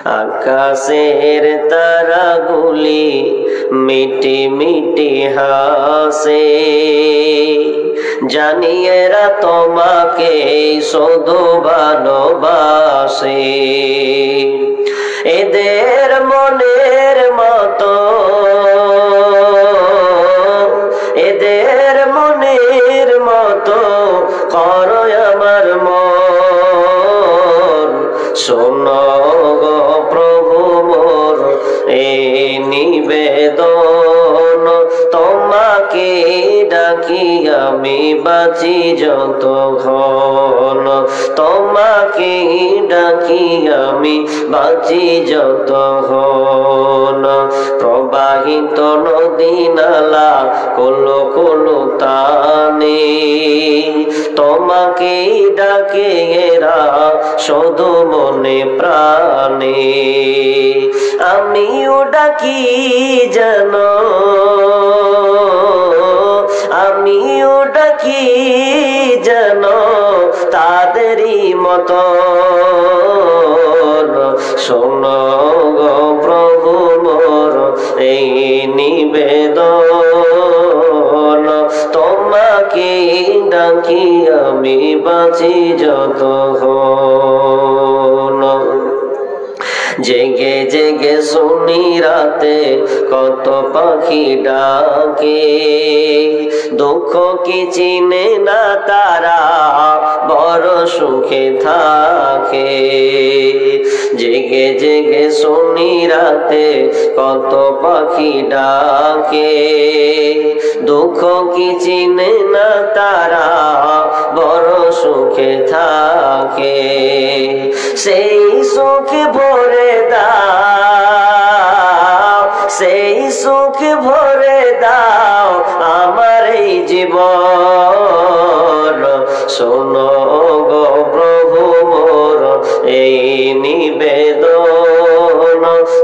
আকাশের তারাগুলি মিটি মিটি হাসে, জানি এরা তোমাকে শুধু ভালোবাসে। এদের মনের মতো, এদের মনের মতো করো আমার মন। শোনো গো প্রভু মোর এই নিবেদন, তোমাকে ডাকি আমি বাঁচি যতক্ষণ, তোমাকে ডাকি আমি বাঁচি যতক্ষণ। প্রবাহিত নদী নালা কলো কলো টানে, তোমাকে ডাকে এরা শুধু মনে প্রাণে। আমিও ডাকি যেন, আমিও ডাকি যেন তাদেরই মতো। শোনো গো প্রভু মোর এই নিবেদন, তোমাকে ডাকি আমি বাঁচি যতক্ষণ। জেগে জেগে শুনি রাতে কত পাখি ডাকে, দুঃখ কি চিনে না তারা বড় সুখে থাকে। জেগে জেগে শুনি রাতে কত পাখি ডাকে, দুঃখ কি চিনে না তারা বড় সুখে থাকে। সেই সুখ ভরে দাও, সেই সুখ ভরে দাও আমার এই জীবন। শোনো গো প্রভু মোর এই নিবেদন,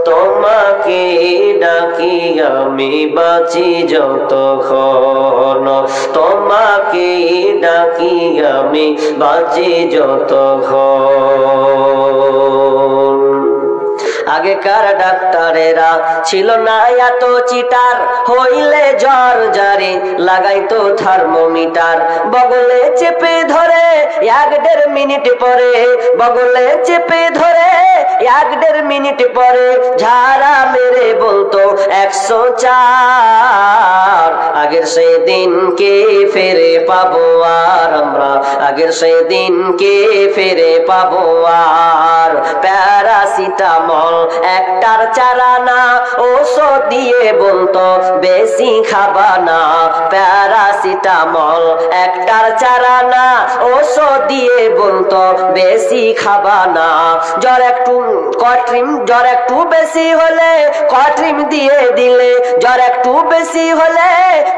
তোমাকে ডাকি আমি বাঁচি যতক্ষণ, তোমাকে ডাকি আমি বাঁচি যতক্ষণ। আগেকার ডাক্তারেরা ছিল না এত চিটার, হইলে জ্বর জারি লাগাইতো থার্মোমিটার। বগলে চেপে ধরে 1-1.5 মিনিট পরে, বগলে চেপে ধরে 1-1.5 মিনিট পরে ঝাড়া মেরে বলতো 104। আগের সেই দিনকে ফিরে পাবো আর আমরা, আগের সেই দিনকে ফিরে পাবো আর। প্যারাসিটামল একটার চারানা ওষুধ দিয়ে বলতো বেশি খাবা না। প্যারাসিটামল একটার চারানা ওষুধ দিয়ে বলতো বেশি খাবা না। জ্বর একটু কট্রিম, জ্বর একটু বেশি হলে কট্রিম দিয়ে দিলে, জ্বর একটু বেশি হলে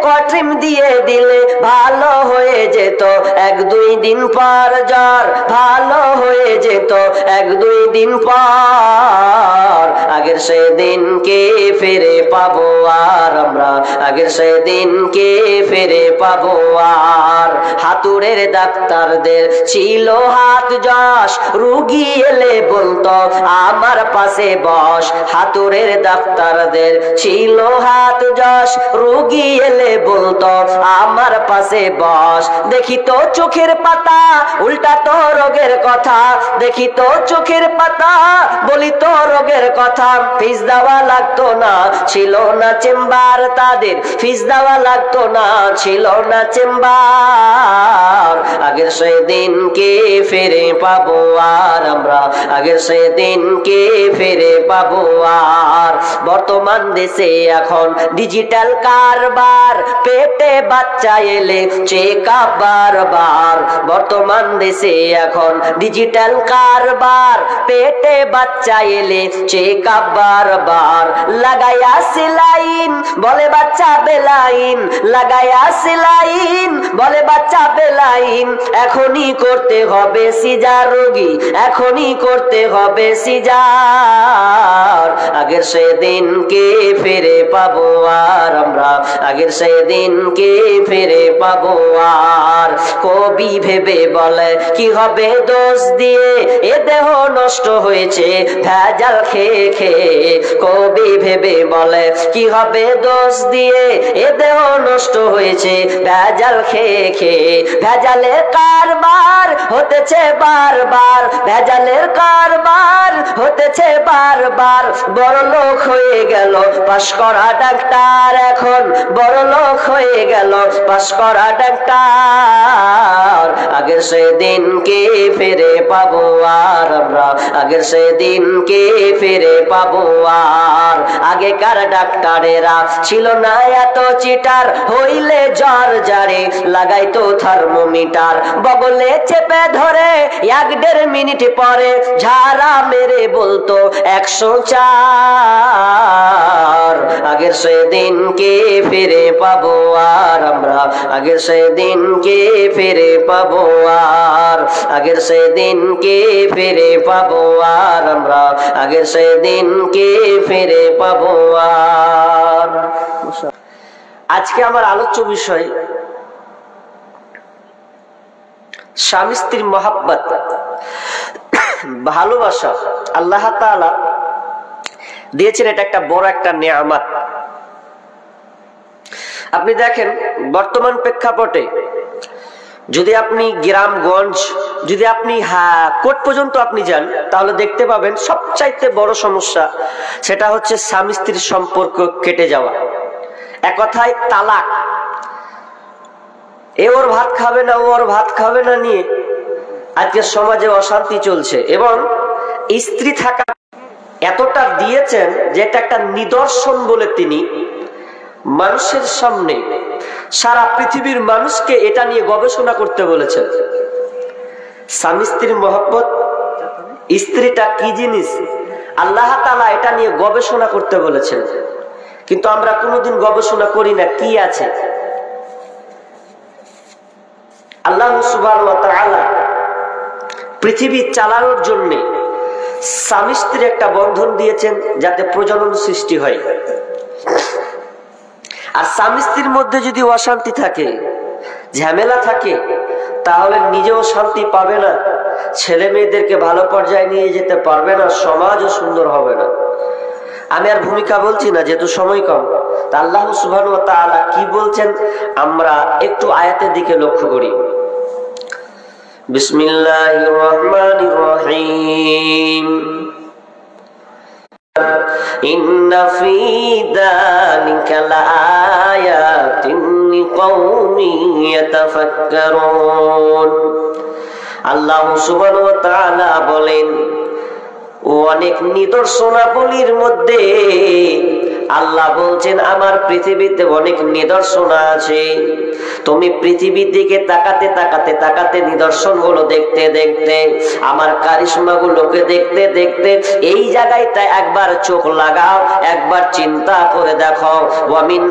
কট্রিম দিয়ে দিলে ভালো হয়ে যেত 1-2 দিন পর। জ্বর ভালো হয়ে যেত 1-2 দিন পর। আগের সেদিনকে ফিরে পাবো আর আমরা, আগের সেদিনকে ফিরে পাবো আর। হাতুড়ের ডাক্তারদের ছিল হাত যশ, রুগী এলে বলতো আমার পাশে বস। হাতুড়ের ডাক্তারদের ছিল হাত যশ, রুগী এলে বলতো আমার পাশে বস। দেখি তো চোখের পাতা উল্টা তো রোগের কথা, দেখি তো চোখের পাতা বলি তো রোগের কথা। ফিস দেওয়া লাগতো না, ছিল না চেম্বার তাদের, ফিস দেওয়া লাগতো না, ছিল না চেম্বার। আগের সেদিনকে ফিরে পাবো আর আমরা, আগের সেদিনকে ফিরে পাবো আর। বর্তমান দেশে এখন ডিজিটাল কারবার, পেটে বাচ্চা এলে চেকআপ বারবার। বর্তমান দেশে এখন ডিজিটাল কারবার, পেটে বাচ্চা এলে চেকআপ বারবার। লাগাইয়া সেলাইন বলে বাচ্চা বেলাইন, লাগাইয়া সেলাইন বলে বাচ্চা বেলাইন। এখনই করতে হবে সিজার রোগী, এখনই করতে হবে সিজার। আগের সেদিনকে ফিরে পাবো আর আমরা, আগের সেদিনকে ফিরে পাবো আর। কবি ভেবে বলে কি হবে দোষ দিয়ে, এ দেহ নষ্ট হয়েছে ভেজাল খেয়ে খেয়ে। কবি ভেবে বলে কি হবে দোষ দিয়ে, এ দেহ নষ্ট হয়েছে ভেজাল খেয়ে খেয়ে। ভেজালের কারবার হতেছে বারবার, ভেজালের কারবার হতেছে বারবার। বড়লোক হয়ে গেল পাশ করা ডাক্তার, এখন বড়লোক হয়ে গেল পাশ করা ডাক্তার। আগের সেদিনকে ফিরে পাবো আর আমরা, আগের সেদিনকে ফিরে পাবো আর। আগেকার ডাক্তারেরা ছিল না এত চিটার, হইলে জ্বর জারে লাগাইতো থার্মোমিটার। বগলে চেপে ধরে 1-1.5 মিনিট পরে ঝাড়া মেরে বলতো 104। আগের সেদিনকে ফিরে পাবো আর আমরা, আগের সেদিনকে ফিরে পাবো আর। আগের সেদিনকে ফিরে পাবো আর আমরা, আগের সেদিনকে ফিরে পাবো আর। আজকে আমার আলোচ্য বিষয় স্বামী স্ত্রীর মহাব্বত, ভালোবাসা। আল্লাহ তাআলা দিয়েছেন, এটা একটা বড় একটা নেয়ামত। আপনি দেখেন বর্তমান প্রেক্ষাপটে যদি আপনি গ্রামগঞ্জ, যদি আপনি কোর্ট পর্যন্ত আপনি যান, তাহলে দেখতে পাবেন সবচাইতে বড় সমস্যা সেটা হচ্ছে স্বামী স্ত্রীর সম্পর্ক কেটে যাওয়া। এক কথায় তালাক। এ ওর ভাত খাবে না, ও ওর ভাত খাবে না নিয়ে আজকে সমাজে অশান্তি চলছে। এবং স্ত্রী থাকা এতটা দিয়েছেন যে এটা একটা নিদর্শন বলে তিনি মানুষের সামনে, সারা পৃথিবীর মানুষকে এটা নিয়ে গবেষণা করতে বলেছেন। স্বামী স্ত্রীর মহব্বত, স্ত্রীটা কি জিনিস, আল্লাহ তাআলা এটা নিয়ে গবেষণা করতে বলেছেন। কিন্তু আমরা কোনোদিন গবেষণা করি না কি আছে। আল্লাহ সুবহানাহু ওয়া তাআলা পৃথিবী চালানোর জন্য স্বামী স্ত্রী একটা বন্ধন দিয়েছেন যাতে প্রজনন সৃষ্টি হয়। আর স্বামী স্ত্রীর মধ্যে যদি অশান্তি থাকে, ঝামেলা থাকে, তাহলে নিজেও শান্তি পাবে না, ছেলে মেয়েদেরকে ভালো পর্যায়ে নিয়ে যেতে পারবে না, সমাজও সুন্দর হবে না। আমি আর ভূমিকা বলছি না যেহেতু সময় কম। তা আল্লাহ সুবহানাহু ওয়া তাআলা কি বলছেন আমরা একটু আয়াতের দিকে লক্ষ্য করি। বিসমিল্লাহির রহমানির রহিম। ইন্না ফী যালিকা লাআয়াতিন লিকাওমিন ইয়াতাফাক্কারুন। আল্লাহ সুবহানাহু ওয়া তাআলা বলেন, অনেক নিদর্শনাবলীর মধ্যে আল্লাহ বলছেন আমার পৃথিবীতে অনেক নিদর্শন আছে। তুমি পৃথিবীর দিকে তাকাতে তাকাতে তাকাতে, নিদর্শন গুলো দেখতে দেখতে, আমার কারিশমা গুলোকে দেখতে দেখতে এই জায়গাটা একবার চোখ লাগাও, একবার চিন্তা করে দেখো। ওয়া মিন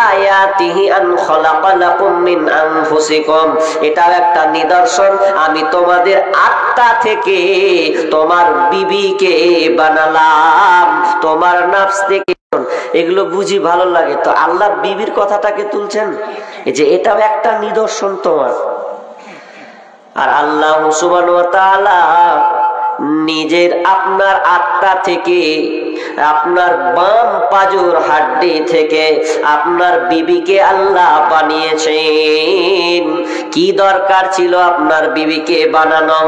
আয়াতিহি আন খালাকা লাকুম মিন আনফুসিকুম। এটাও একটা নিদর্শন, আমি তোমাদের আত্মা থেকে তোমার বিবিকে বানালাম, তোমার নফস থেকে। এগুলো বুঝি ভালো লাগে তো আল্লাহ বিবির কথাটাকে তুলছেন, এই যে এটাও একটা নিদর্শন তোমার। আর আল্লাহ সুবহানাহু ওয়া তাআলা নিজের আপনার আত্মা থেকে, আপনার বাম পাজর হাড্ডি থেকে আপনার বিবিকে আল্লাহ বানিয়েছেন। কি দরকার ছিল আপনার বিবিকে বানানো?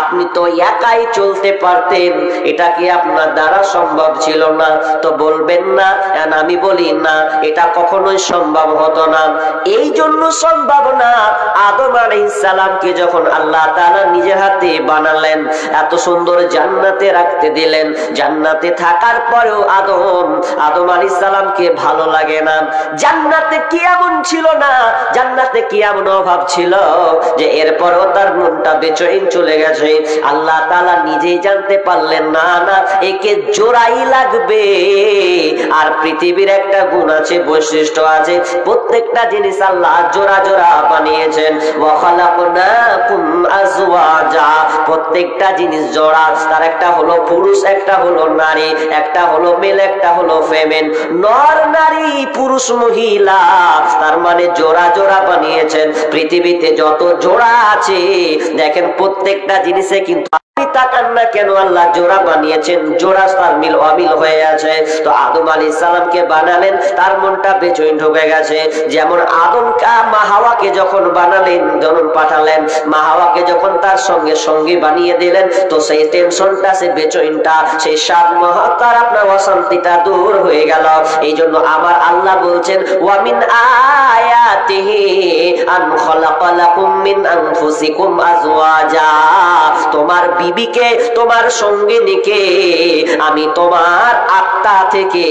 আপনি তো একাই চলতে পারতেন, এটা কি আপনার দ্বারা সম্ভব ছিল না? তো বলবেন না, আমি বলি না, এটা কখনোই সম্ভব হতো না। এই জন্য সম্ভব না, আদম আলাইহিস সালামকে যখন আল্লাহ তাআলা নিজের হাতে বানালেন, এত সুন্দর জান্নাতে রাখতে দিলেন, জান্নাতে থাকার পরেও আদম আলাইহিস সালামকে ভালো লাগে না। জান্নাতে কি এমন ছিল না, জান্নাতে কি এমন অভাব ছিল ছিল যে এরপরও তার মনটা বেচৈন চলে গেছে। আল্লাহ তাআলা নিজেই জানতে পারলেন না না একে জোড়াই লাগবে। আর পৃথিবীর একটা গুণ আছে, বৈশিষ্ট্য আছে, প্রত্যেকটা জিনিস আল্লাহ জোড়া জোড়া বানিয়েছেন। ওয়া খালাকনাকুম আজওয়াজা, প্রত্যেকটা জিনিস জোড়া। তার একটা হলো পুরুষ, একটা হলো নারী, একটা হলো মেল, একটা হলো ফেমেন, নর নারী পুরুষ মহিলা, তার মানে জোড়া জোড়া বানিয়েছেন। পৃথিবীতে যত জোড়া আছে দেখেন প্রত্যেকটা জিনিসে কিন্তু তাকান না কেন আল্লাহ জোড়া বানিয়েছেন, জোড়া তার মিল অমিল হয়ে আছে। তো আদম আলাইহিস সালামকে বানালেন, তার মনটা বেচৈন ঢুকে গেছে। যেমন আদমকে মা হাওয়াকে যখন বানালেন, যখন পাঠালেন, মা হাওয়াকে যখন তার সঙ্গে সঙ্গী বানিয়ে দিলেন, তো সেই টেনশনটা, সেই বেচৈনটা, সেই সাত মহাত্মার আপনার অশান্তিটা দূর হয়ে গেল। এই জন্য আমার আল্লাহ বলছেন ওয়া মিন আয়াতিহি আন খালাকা লাকুম মিন আনফুসিকুম আজওয়াজা, তোমার বিবিকে, তোমার সঙ্গিনীকে আমি তোমার আত্মা থেকে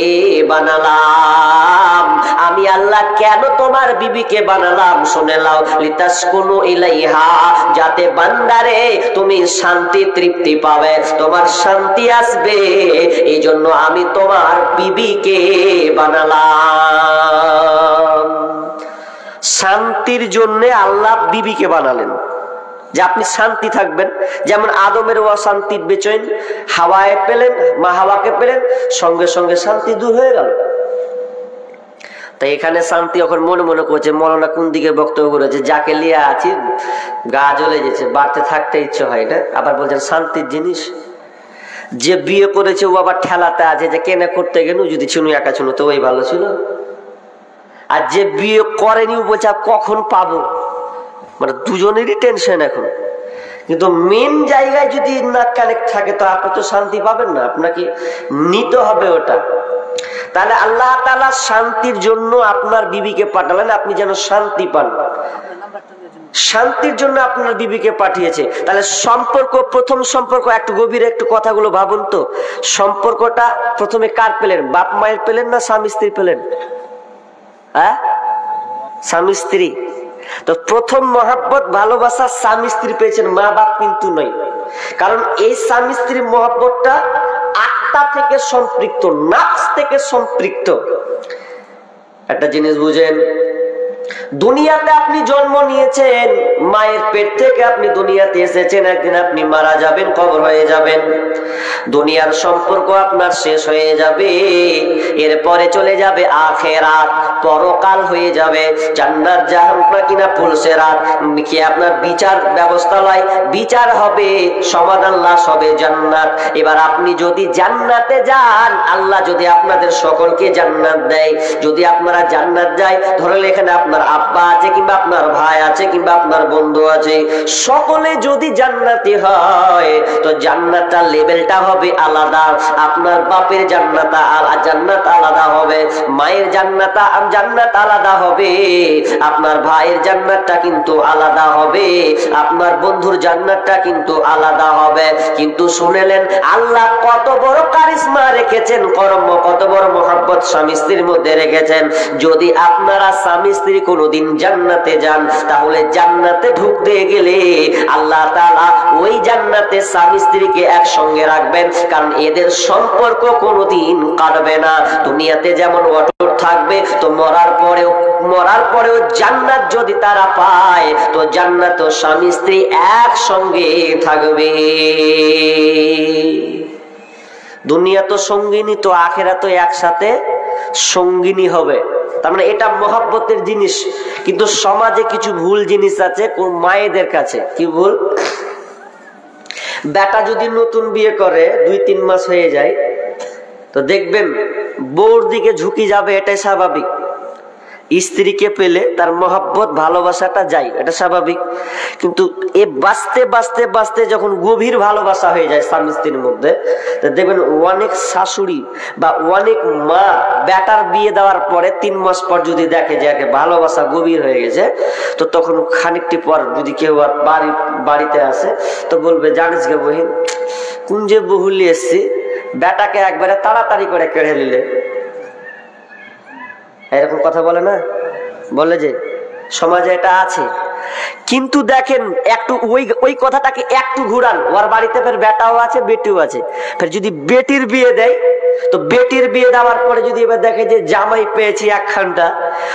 বানালাম। আমি আল্লাহ কেন তোমার বিবিকে বানালাম শুনে নাও, লিতাসকুনু ইলাইহা, যাতে বান্দারে তুমি শান্তি তৃপ্তি পাবে, তোমার শান্তি আসবে, এই জন্য আমি তোমার বিবিকে বানালাম। শান্তির জন্য আল্লাহ বিবিকে বানালেন যে আপনি শান্তি থাকবেন। যেমন আদমের অশান্তির বেচৈন, হাওয়ায় পেলেন, মা হাওয়াকে পেলেন, সঙ্গে সঙ্গে শান্তি দূর হয়ে গেল। তাই এখানে শান্তি এখন মনে মনে করছে মৌলানা কোন দিকে বক্তব্য করেছে, যাকে লিয়ে আছি গা জ্বলে যেছে, বাড়তে থাকতে ইচ্ছে হয় না। আবার বলছেন শান্তির জিনিস। যে বিয়ে করেছে ও আবার ঠেলাতে আছে যে কেনে করতে গেল, যদি শুনু একা শুনো তো ওই ভালো ছিল। আর যে বিয়ে করেনি ও বলছে কখন পাবো, মানে দুজনেরই টেনশন এখন। কিন্তু মেন জায়গায় যদি না কানেক্ট থাকে তো আপনি তো শান্তি পাবেন না, আপনাকে নিতে হবে ওটা। তাহলে আল্লাহ তাআলা শান্তির জন্য আপনার বিবিকে পাঠালেন, আপনি যেন শান্তি পান। শান্তির জন্য আপনার বিবিকে পাঠিয়েছে। তাহলে সম্পর্ক, প্রথম সম্পর্ক, একটু গভীরে একটু কথাগুলো ভাবুন তো। সম্পর্কটা প্রথমে কার পেলেন? বাপ মায়ের পেলেন না স্বামী স্ত্রী পেলেন? হ্যাঁ, স্বামী স্ত্রী। তো প্রথম মহাব্বত ভালোবাসা স্বামী স্ত্রী পেয়েছেন, মা বাপ কিন্তু নয়। কারণ এই স্বামী স্ত্রীর মহাব্বতটা আত্মা থেকে সম্পৃক্ত, নাফস থেকে সম্পৃক্ত। একটা জিনিস বুঝেন, দুনিয়াতে আপনি জন্ম নিয়েছেন, মায়ের পেট থেকে আপনি দুনিয়াতে এসেছেন, একদিন আপনি মারা যাবেন, কবর হয়ে যাবেন, দুনিয়ার সম্পর্ক আপনার শেষ হয়ে যাবে। এরপরে চলে যাবে আখিরাত, পরকাল হয়ে যাবে, জান্নাত জাহান্নাম কিনা পুলসেরাত, কি আপনার বিচার ব্যবস্থালয়, বিচার হবে, সমাধান লাশ হবে জান্নাত। এবার আপনি যদি জান্নাতে যান, আল্লাহ যদি আপনাদের সকলকে জান্নাত দেয়, যদি আপনারা জান্নাত যায়, ধরে এখানে আপনার আব্বা আছে, কিংবা আপনার ভাই আছে, কিংবা আপনার বন্ধু আছে, সকলে যদি জান্নাতি হয়, তো জান্নাতটার লেভেলটা হবে আলাদা। আপনার বাপের জান্নাত আলাদা হবে, মায়ের জান্নাত আলাদা হবে, আপনার ভাইয়ের জান্নাতটা কিন্তু আলাদা হবে, আপনার বন্ধুর জান্নাতটা কিন্তু আলাদা হবে। কিন্তু শুনেলেন আল্লাহ কত বড় কারিশমা রেখেছেন, কর্ম কত বড় মহব্বত স্বামী স্ত্রীর মধ্যে রেখেছেন। যদি আপনারা স্বামী স্ত্রী কোনোদিন জান্নাতে যান, তাহলে জান্নাতে ঢুকতে গেলে আল্লাহ তাআলা ওই জান্নাতে স্বামী স্ত্রীকে একসঙ্গে রাখবেন, কারণ এদের সম্পর্ক কোনোদিন কাটবে না। দুনিয়াতে যেমন অটুট থাকবে, তো মরার পরেও জান্নাত যদি তারা পায়, তো জান্নাত ও স্বামী স্ত্রী একসঙ্গে থাকবে। দুনিয়া তো সঙ্গিনী, তো আখিরাত তো একসাথে সঙ্গিনী হবে। তার মানে এটা মহব্বতের জিনিস। কিন্তু সমাজে কিছু ভুল জিনিস আছে কোন মায়েদের কাছে। কি ভুল? বেটা যদি নতুন বিয়ে করে 2-3 মাস হয়ে যায়, তো দেখবেন বউর দিকে ঝুঁকি যাবে, এটাই স্বাভাবিক। স্ত্রীকে পেলে তার মহব্বত ভালোবাসাটা যায়, এটা স্বাভাবিক। কিন্তু এ বাঁচতে বাঁচতে বাঁচতে যখন গভীর ভালোবাসা হয়ে যায় স্বামী স্ত্রীর মধ্যে, তো দেখবেন অনেক শাশুড়ি বা অনেক মা বেটার বিয়ে দেওয়ার পরে 3 মাস পর যদি দেখে যে ভালোবাসা গভীর হয়ে গেছে, তো তখন খানিকটি পর যদি কেউ আর বাড়িতে আসে, তো বলবে জানিস গে বহিন, কোন যে বহুলি এসছি, বেটাকে একবারে তাড়াতাড়ি করে কেড়ে নিলে। এরকম কথা বলে না, বলে যে সমাজে এটা আছে। কিন্তু দেখেন একটু ওই কথাটাকে একটু ঘুরান, ওর বাড়িতে ফের বেটাও আছে বেটিও আছে, ফের যদি বেটির বিয়ে দেয় তো বেটির বিয়ে দেওয়ার পরে যদি এবার দেখে যে জামাই পেয়েছি একখানটা,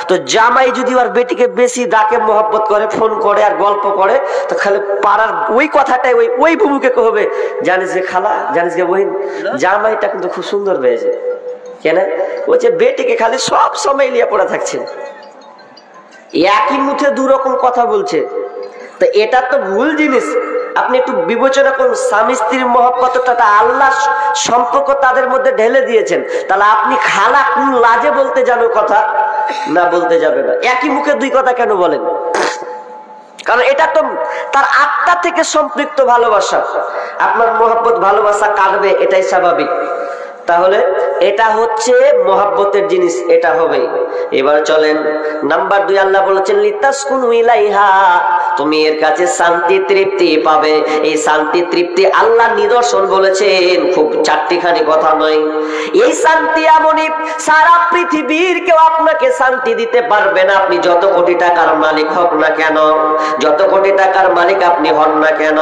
তো জামাই যদি ওর বেটিকে বেশি ডাকে, মহব্বত করে, ফোন করে আর গল্প করে, তো খালি পাড়ার ওই কথাটাই ওই বুবুকে হবে, জানিস যে খালা, জানিস যে বহিন, জামাইটা কিন্তু খুব সুন্দর পেয়েছে। কেন? ওই যে বেটিকে খালি সব সময় লিয়ে পড়ে থাকছে, একই মুঠে দু রকম কথা বলছে। তো এটা তো ভুল জিনিস। আপনি একটু বিবেচনা করুন, স্বামী স্ত্রীর মহব্বতটা আল্লাহ সম্পর্ক তাদের মধ্যে ঢেলে দিয়েছেন, তাহলে আপনি খালা কোন লাজে বলতে যাবে কথা? না, বলতে যাবে না। একই মুখে দুই কথা কেন বলেন? কারণ এটা তো তার আত্মা থেকে সম্পৃক্ত ভালোবাসা, আপনার মহব্বত ভালোবাসা কাটবে, এটাই স্বাভাবিক। তাহলে এটা হচ্ছে মহব্বতের জিনিস, এটা হবে। এবার চলেন নাম্বার 2, আল্লাহ বলেছেন লিতাসকুনু ইলাইহা, তুমি এর কাছে শান্তি তৃপ্তি পাবে। এই শান্তি তৃপ্তি আল্লাহ নিদর্শন বলেছেন, খুব চারটিখানি কথা নয়। এই শান্তি এমনই, সারা পৃথিবীর কেউ আপনাকে শান্তি দিতে পারবে না। আপনি যত কোটি টাকার মালিক হোক না কেন, যত কোটি টাকার মালিক আপনি হন না কেন,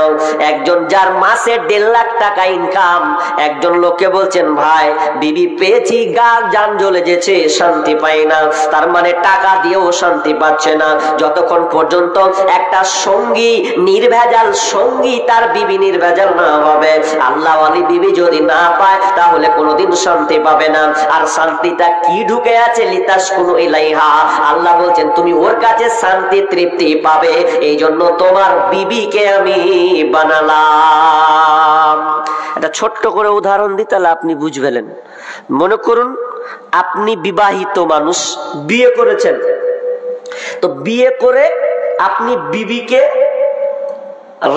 একজন যার মাসে 1.5 লাখ টাকা ইনকাম, একজন লোককে বলছেন ভাই বিবি পেয়েছি, গা জান জ্বলে যেছে, শান্তি পাই না, তার মানে টাকা দিয়েও শান্তি পাচ্ছে না। যতক্ষণ পর্যন্ত একটা সঙ্গী, নির্ভেজাল সঙ্গী, তার বিবি নির্ভেজাল না হবে, আল্লাহ ওয়ালি বিবি যদি না পায়, তাহলে কোনোদিন শান্তি পাবে না। আর শান্তিটা কি ঢুকে আছে? লিতাসকুনু ইলাইহা, আল্লাহ বলছেন তুমি ওর কাছে শান্তি তৃপ্তি পাবে, এই জন্য তোমার বিবিকে আমি বানালাম। এটা ছোট্ট করে উদাহরণ দিই, তাহলে আপনি বুঝবেন। মনে করুন আপনি বিবাহিত মানুষ, বিয়ে করেছেন, তো বিয়ে করে আপনি বিবিকে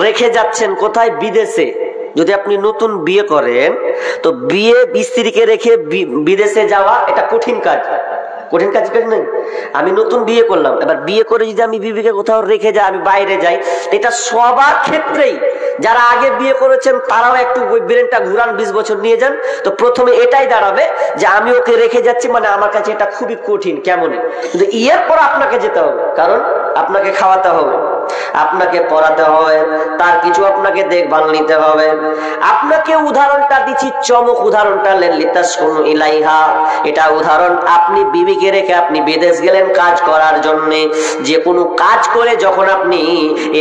রেখে যাচ্ছেন কোথায়? বিদেশে। যদি আপনি নতুন বিয়ে করেন, তো বিয়ে স্ত্রীকে রেখে বিদেশে যাওয়া এটা কঠিন কাজ, কঠিন কাজ নেই। আমি নতুন বিয়ে করলাম, এবার বিয়ে করে যদি আমি বিবিকে কোথাও রেখে যাই, আমি বাইরে যাই, এটা সবার ক্ষেত্রেই, যারা আগে বিয়ে করেছেন তারাও একটু ওই ব্রেনটা ঘুরান, 20 বছর নিয়ে যান, তো প্রথমে এটাই দাঁড়াবে যে আমি ওকে রেখে যাচ্ছি, মানে আমার কাছে এটা খুবই কঠিন, কেমন। কিন্তু এরপর আপনাকে যেতে হবে, কারণ আপনাকে খাওয়াতে হবে, আপনাকে পড়াতে হবে, তার কিছু আপনাকে দেখভাল নিতে হবে। আপনাকে উদাহরণটা দিচ্ছি, চমক উদাহরণটা, লিতাসকুনু ইলাইহা, এটা উদাহরণ। আপনি বিবিকে রেখে আপনি বিদেশ গেলেন কাজ করার জন্য, যে কোনো কাজ করে যখন আপনি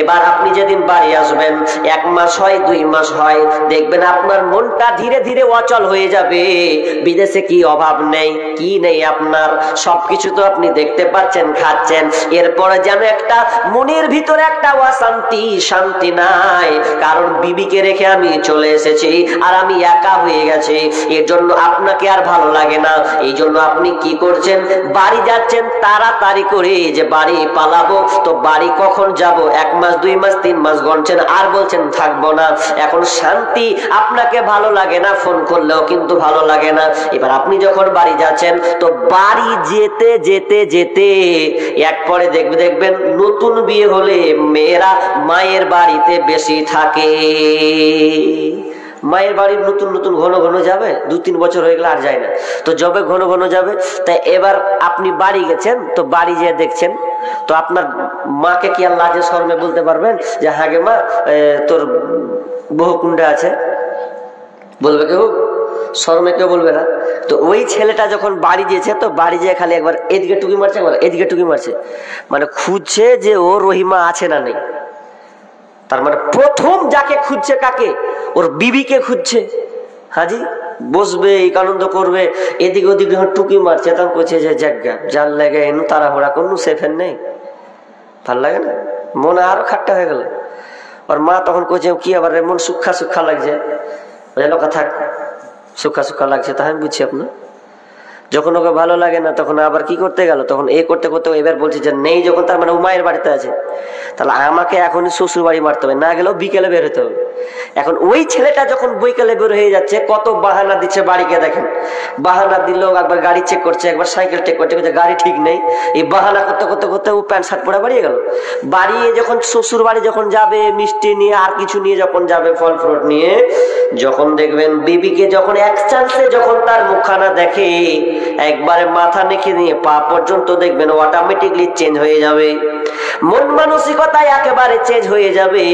এবার আপনি যেদিন বাড়ি আসবেন, 1 মাস হয় 2 মাস হয়, দেখবেন আপনার মনটা ধীরে ধীরে অচল হয়ে যাবে। বিদেশে কি অভাব নেই, কি নেই আপনার, সবকিছু তো আপনি দেখতে পাচ্ছেন, খাচ্ছেন, এরপরে যেন একটা মনের ভিতরে একটা অশান্তি, শান্তি নাই, কারণ বিবিকে রেখে আমি চলে এসেছি আর আমি একা হয়ে গেছি, এর জন্য আপনাকে আর ভালো লাগে না। এই জন্য আপনি কি করছেন? বাড়ি যাচ্ছেন তাড়াতাড়ি করে, যে বাড়ি পালাবো, তো বাড়ি কখন যাব? 1 মাস 2 মাস 3 মাস গণছেন, আর বলছেন থাকবো না। এখন শান্তি আপনাকে ভালো লাগে না, ফোন করলেও কিন্তু ভালো লাগে না। এবার আপনি যখন বাড়ি যাচ্ছেন, তো বাড়ি যেতে যেতে যেতে এক পরে দেখবেন নতুন বিয়ে হলে মেয়েরা মায়ের বাড়িতে বেশি থাকে। মায়ের বাড়ি নতুন নতুন ঘন ঘন যাবে, 2-3 বছর হয়ে গেলে আর যায় না, তো যবে ঘন ঘন যাবে। তাই এবার আপনি বাড়ি গেছেন, তো বাড়ি যেয়ে দেখছেন, তো আপনার মাকে কি আর লাজে শরমে বলতে পারবেন যে হ্যাঁ গে মা, তোর বহু কুণ্ডা আছে? বলবে কেউ? শরমে কেউ বলবে না। তো ওই ছেলেটা যখন বাড়ি গিয়েছে, তো বাড়ি যেয়ে খালি একবার এদিকে টুকি মারছে, একবার এদিকে টুকি মারছে, মানে খুঁজছে যে ও রহিমা আছে না নেই। তার মানে প্রথম যাকে খুঁজছে কাকে? ওর বিবিকে খুঁজছে। হাজি বসবে, এই আনন্দ করবে, এদিকে ওদিকে টুকি মারছে, তখন করছে যে জায়গা যার লাগে এনু তাড়াহুড়া করনু, সেফের নেই, ভাল লাগে না, মনে আরো খাট্টা হয়ে গেল। ওর মা তখন কইছে কি আবার মন সুখা সুখা লাগছে, লোকা থাক, সুখা সুখা লাগছে। তাই আমি বুঝছি আপনার, যখন ওকে ভালো লাগে না তখন আবার কি করতে গেল, তখন এ করতে করতে এবার বলছে যে নেই, যখন তার মানে ও মায়ের বাড়িতে আছে, তাহলে আমাকে এখনই শ্বশুর বাড়ি মারতে হবে, না গেলেও বিকেলে বের হতে হবে। এখন ওই ছেলেটা যখন বৈকালে বের হয়ে যাচ্ছে, কত বাহানা দিচ্ছে বাড়িকে, দেখেন বাহানা দিল, একবার গাড়ি চেক করছে, একবার সাইকেল চেক করছে, গাড়ি ঠিক নেই, এই বাহানা করতে করতে করতে ও প্যান্ট শার্ট পরে বাড়িয়ে গেল। বাড়িয়ে যখন শ্বশুর বাড়ি যখন যাবে, মিষ্টি নিয়ে আর কিছু নিয়ে যখন যাবে, ফল ফ্রুট নিয়ে, যখন দেখবেন বিবিকে যখন এক চান্সে যখন তার মুখখানা দেখে, একবারে মাথা নেকে নিয়ে পা পর্যন্ত দেখবেন অটোমেটিকলি চেঞ্জ হয়ে যাবে। মন মানসিকতা একেবারে চেঞ্জ হয়ে যাবে।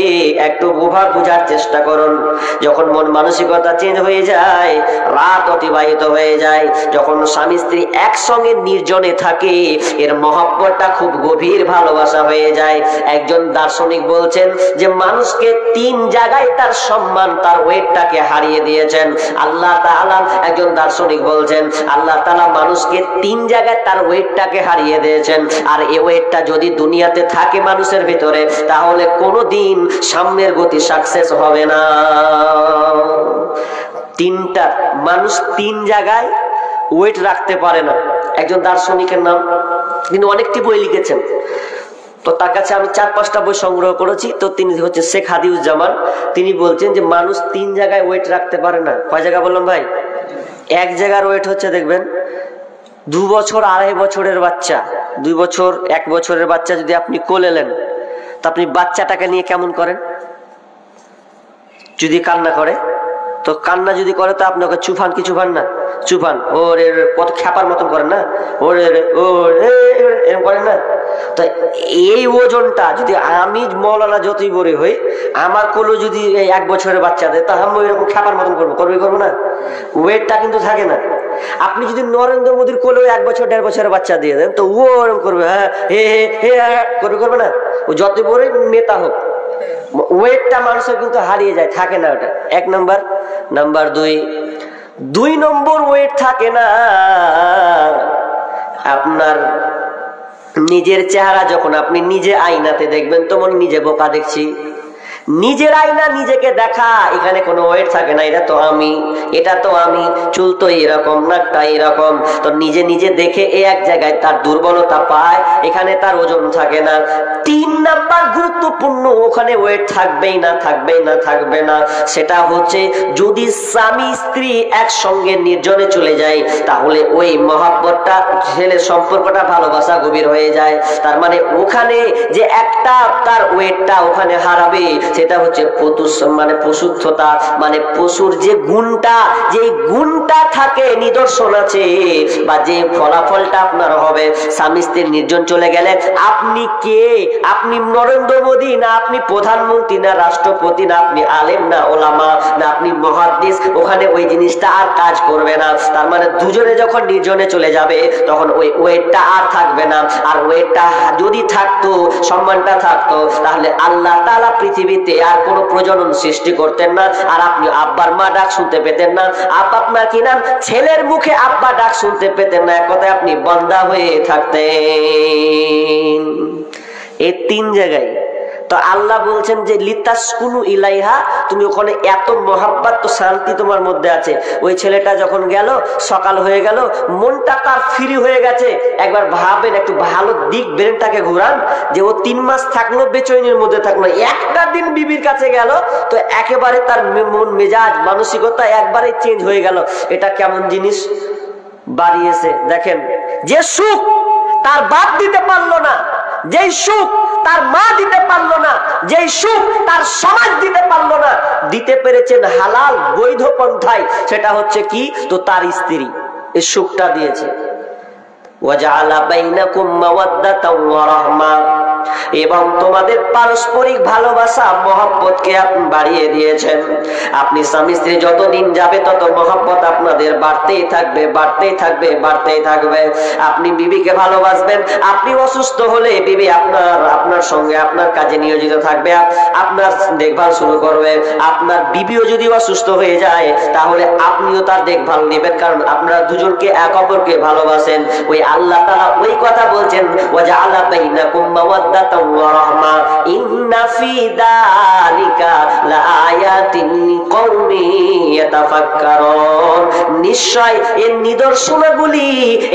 একটু বোঝার চেষ্টা করুন। যখন মন মানসিকতা চেঞ্জ হয়ে যায়, রাত অতিবাহিত হয়ে যায়, যখন স্বামী স্ত্রী একসঙ্গে নির্জনে থাকে, এর মহব্বতটা খুব গভীর ভালোবাসা হয়ে যায়। একজন দার্শনিক বলছেন যে মানুষকে 3 জায়গায় তার সম্মান, তার ওয়েটটাকে হারিয়ে দিয়েছেন আল্লাহ তাআলা। একজন দার্শনিক বলছেন আল্লাহ তাআলা মানুষকে 3 জায়গায় তার ওয়েটটাকে হারিয়ে দিয়েছেন। আর এই ওয়েটটা যদি দুনিয়াতে থাকে মানুষের ভিতরে, তাহলে কোনোদিন সামনের গতি সাকসেস হবে না। 3টা মানুষ 3 জায়গায় ওয়েট রাখতে পারে না। একজন দার্শনিকের নাম, তিনি অনেকটি বই লিখেছেন, তো তার কাছে আমি 4-5টা বই সংগ্রহ করেছি। তো তিনি হচ্ছে শেখ হাদিউজ্জামান। তিনি বলছেন যে মানুষ 3 জায়গায় ওয়েট রাখতে পারে না। কয় জায়গা বললাম ভাই? এক জায়গার ওয়েট হচ্ছে, দেখবেন 2 বছর 2.5 বছরের বাচ্চা, 2 বছর 1 বছরের বাচ্চা যদি আপনি কোলে নেন, তা আপনি বাচ্চাটাকে নিয়ে কেমন করেন? যদি কান্না করে, তো কান্না যদি করে তো আপনাকে চুফান কি চুফান না? চুফান ওরে কত খ্যাপার মতন করেন না? ওরে এরকম করেন না? তো এই ওজনটা যদি আমি মৌলানা যতই বড় হই, আমার কোলে যদি 1 বছরের বাচ্চা দেয়, তা আমি এরকম খ্যাপার মতন করবো? করবো না? ওয়েটটা কিন্তু থাকে না। আপনি যদি নরেন্দ্র মোদীর কোলে 1 বছর 1.5 বছরের বাচ্চা দিয়ে দেন, তো ও এরকম করবে, হ্যাঁ হে হে হে করবে না? ও যতই বড় নেতা হোক, ওয়েটটা মানুষের কিন্তু হারিয়ে যায়, থাকে না ওটা। 1 নাম্বার। নাম্বার 2 নম্বর ওয়েট থাকে না আপনার নিজের চেহারা। যখন আপনি নিজে আয়নাতে দেখবেন, তো মনে নিজে বোকা দেখছি। নিজের আয়না নিজেকে দেখা, এখানে কোনো ওয়েট থাকে না। এটা তো আমি, এটা তো আমি, চুল তো এরকম, নাকটা এরকম। তো নিজে নিজে দেখে এক জায়গায় তার দুর্বলতা পায়, এখানে তার ওজন থাকে না। 3 নাম্বার গুরুত্বপূর্ণ, ওখানে ওয়েট থাকবেই না, থাকবেই না, থাকবে না। সেটা হচ্ছে যদি স্বামী স্ত্রী একসঙ্গে নির্জনে চলে যায়, তাহলে ওই মহব্বতটা, ছেলের সম্পর্কটা, ভালোবাসা গভীর হয়ে যায়। তার মানে ওখানে যে একটা তার ওয়েটটা ওখানে হারাবে, সেটা হচ্ছে মানে পশুত্বতা, মানে পশুর যে গুণটা, যে গুণটা থাকে, নিদর্শন আছে, বা যে ফলাফলটা আপনার হবে। স্বামী স্ত্রীর নির্জন চলে গেলে আপনি কে? আপনি নরেন্দ্র মোদী না, আপনি প্রধানমন্ত্রী না, রাষ্ট্রপতি না, আপনি আলেম না, ওলামা না, আপনি মুহাদ্দিস, ওখানে ওই জিনিসটা আর কাজ করবে না। তার মানে দুজনে যখন নির্জনে চলে যাবে, তখন ওই ওয়েটটা আর থাকবে না। আর ওয়েটটা যদি থাকতো, সম্মানটা থাকতো, তাহলে আল্লাহ তাআলা পৃথিবীতে আর কোনো প্রজনন সৃষ্টি করতেন না। আর আপনি আব্বার মা ডাক শুনতে পেতেন না। আপনার কি নাম? ছেলের মুখে আব্বা ডাক শুনতে পেতেন না। এক কথায় আপনি বান্দা হয়ে থাকতেন। এই 3 জায়গায় তো আল্লাহ বলছেন যে লিতাসকুনু ইলাইহা, তুমি ওখানে এত মহাব্বত, তো শান্তি তোমার মধ্যে আছে। ওই ছেলেটা যখন গেল, সকাল হয়ে গেল, মনটা তার ফ্রি হয়ে গেছে। একবার ভাবেন, একটু ভালো দিক ব্রেনটাকে ঘুরান, যে ও 3 মাস থাকলো বেচৈনির মধ্যে থাকলো, একটা দিন বিবির কাছে গেল, তো একেবারে তার মন মেজাজ মানসিকতা একবারে চেঞ্জ হয়ে গেল। এটা কেমন জিনিস বাড়িয়েছে দেখেন। যে সুখ তার বাপ দিতে পারলো না, যেই সুখ তার মা দিতে পারলো না, যেই সুখ তার সমাজ দিতে পারলো না, দিতে পেরেছেন হালাল বৈধ পন্থায়। সেটা হচ্ছে কি? তো তার স্ত্রী এই সুখটা দিয়েছে। ওয়াজআলা বাইনাকুম মাওয়াদ্দাতাও ওয়া রাহমা, এবং তোমাদের পারস্পরিক ভালোবাসা, মহব্বতকে আপনি বাড়িয়ে দিয়েছেন। আপনি স্বামী স্ত্রী যতদিন যাবে, তত মহব্বত আপনাদের বাড়তেই থাকবে, বাড়তেই থাকবে, বাড়তেই থাকবে। আপনি বিবিকে ভালোবাসবেন, আপনি অসুস্থ হলে বিবি আপনার সঙ্গে আপনার কাজে নিয়োজিত থাকবে, আপনার দেখভাল শুরু করবে। আপনার বিবিও যদি অসুস্থ হয়ে যায়, তাহলে আপনিও তার দেখভাল নেবেন, কারণ আপনারা দুজনকে এক অপরকে ভালোবাসেন। ওই আল্লাহ তাআলা ওই কথা বলছেন, ওয়াজআলা বাইনাকুম মাওয়াদ্দাতাও ওয়া রাহমা ইন্না ফি যালিকা লাআয়াতিন লিকাউমিন ইয়াতাফাক্কারুন। নিশ্চয় এই নিদর্শনগুলি,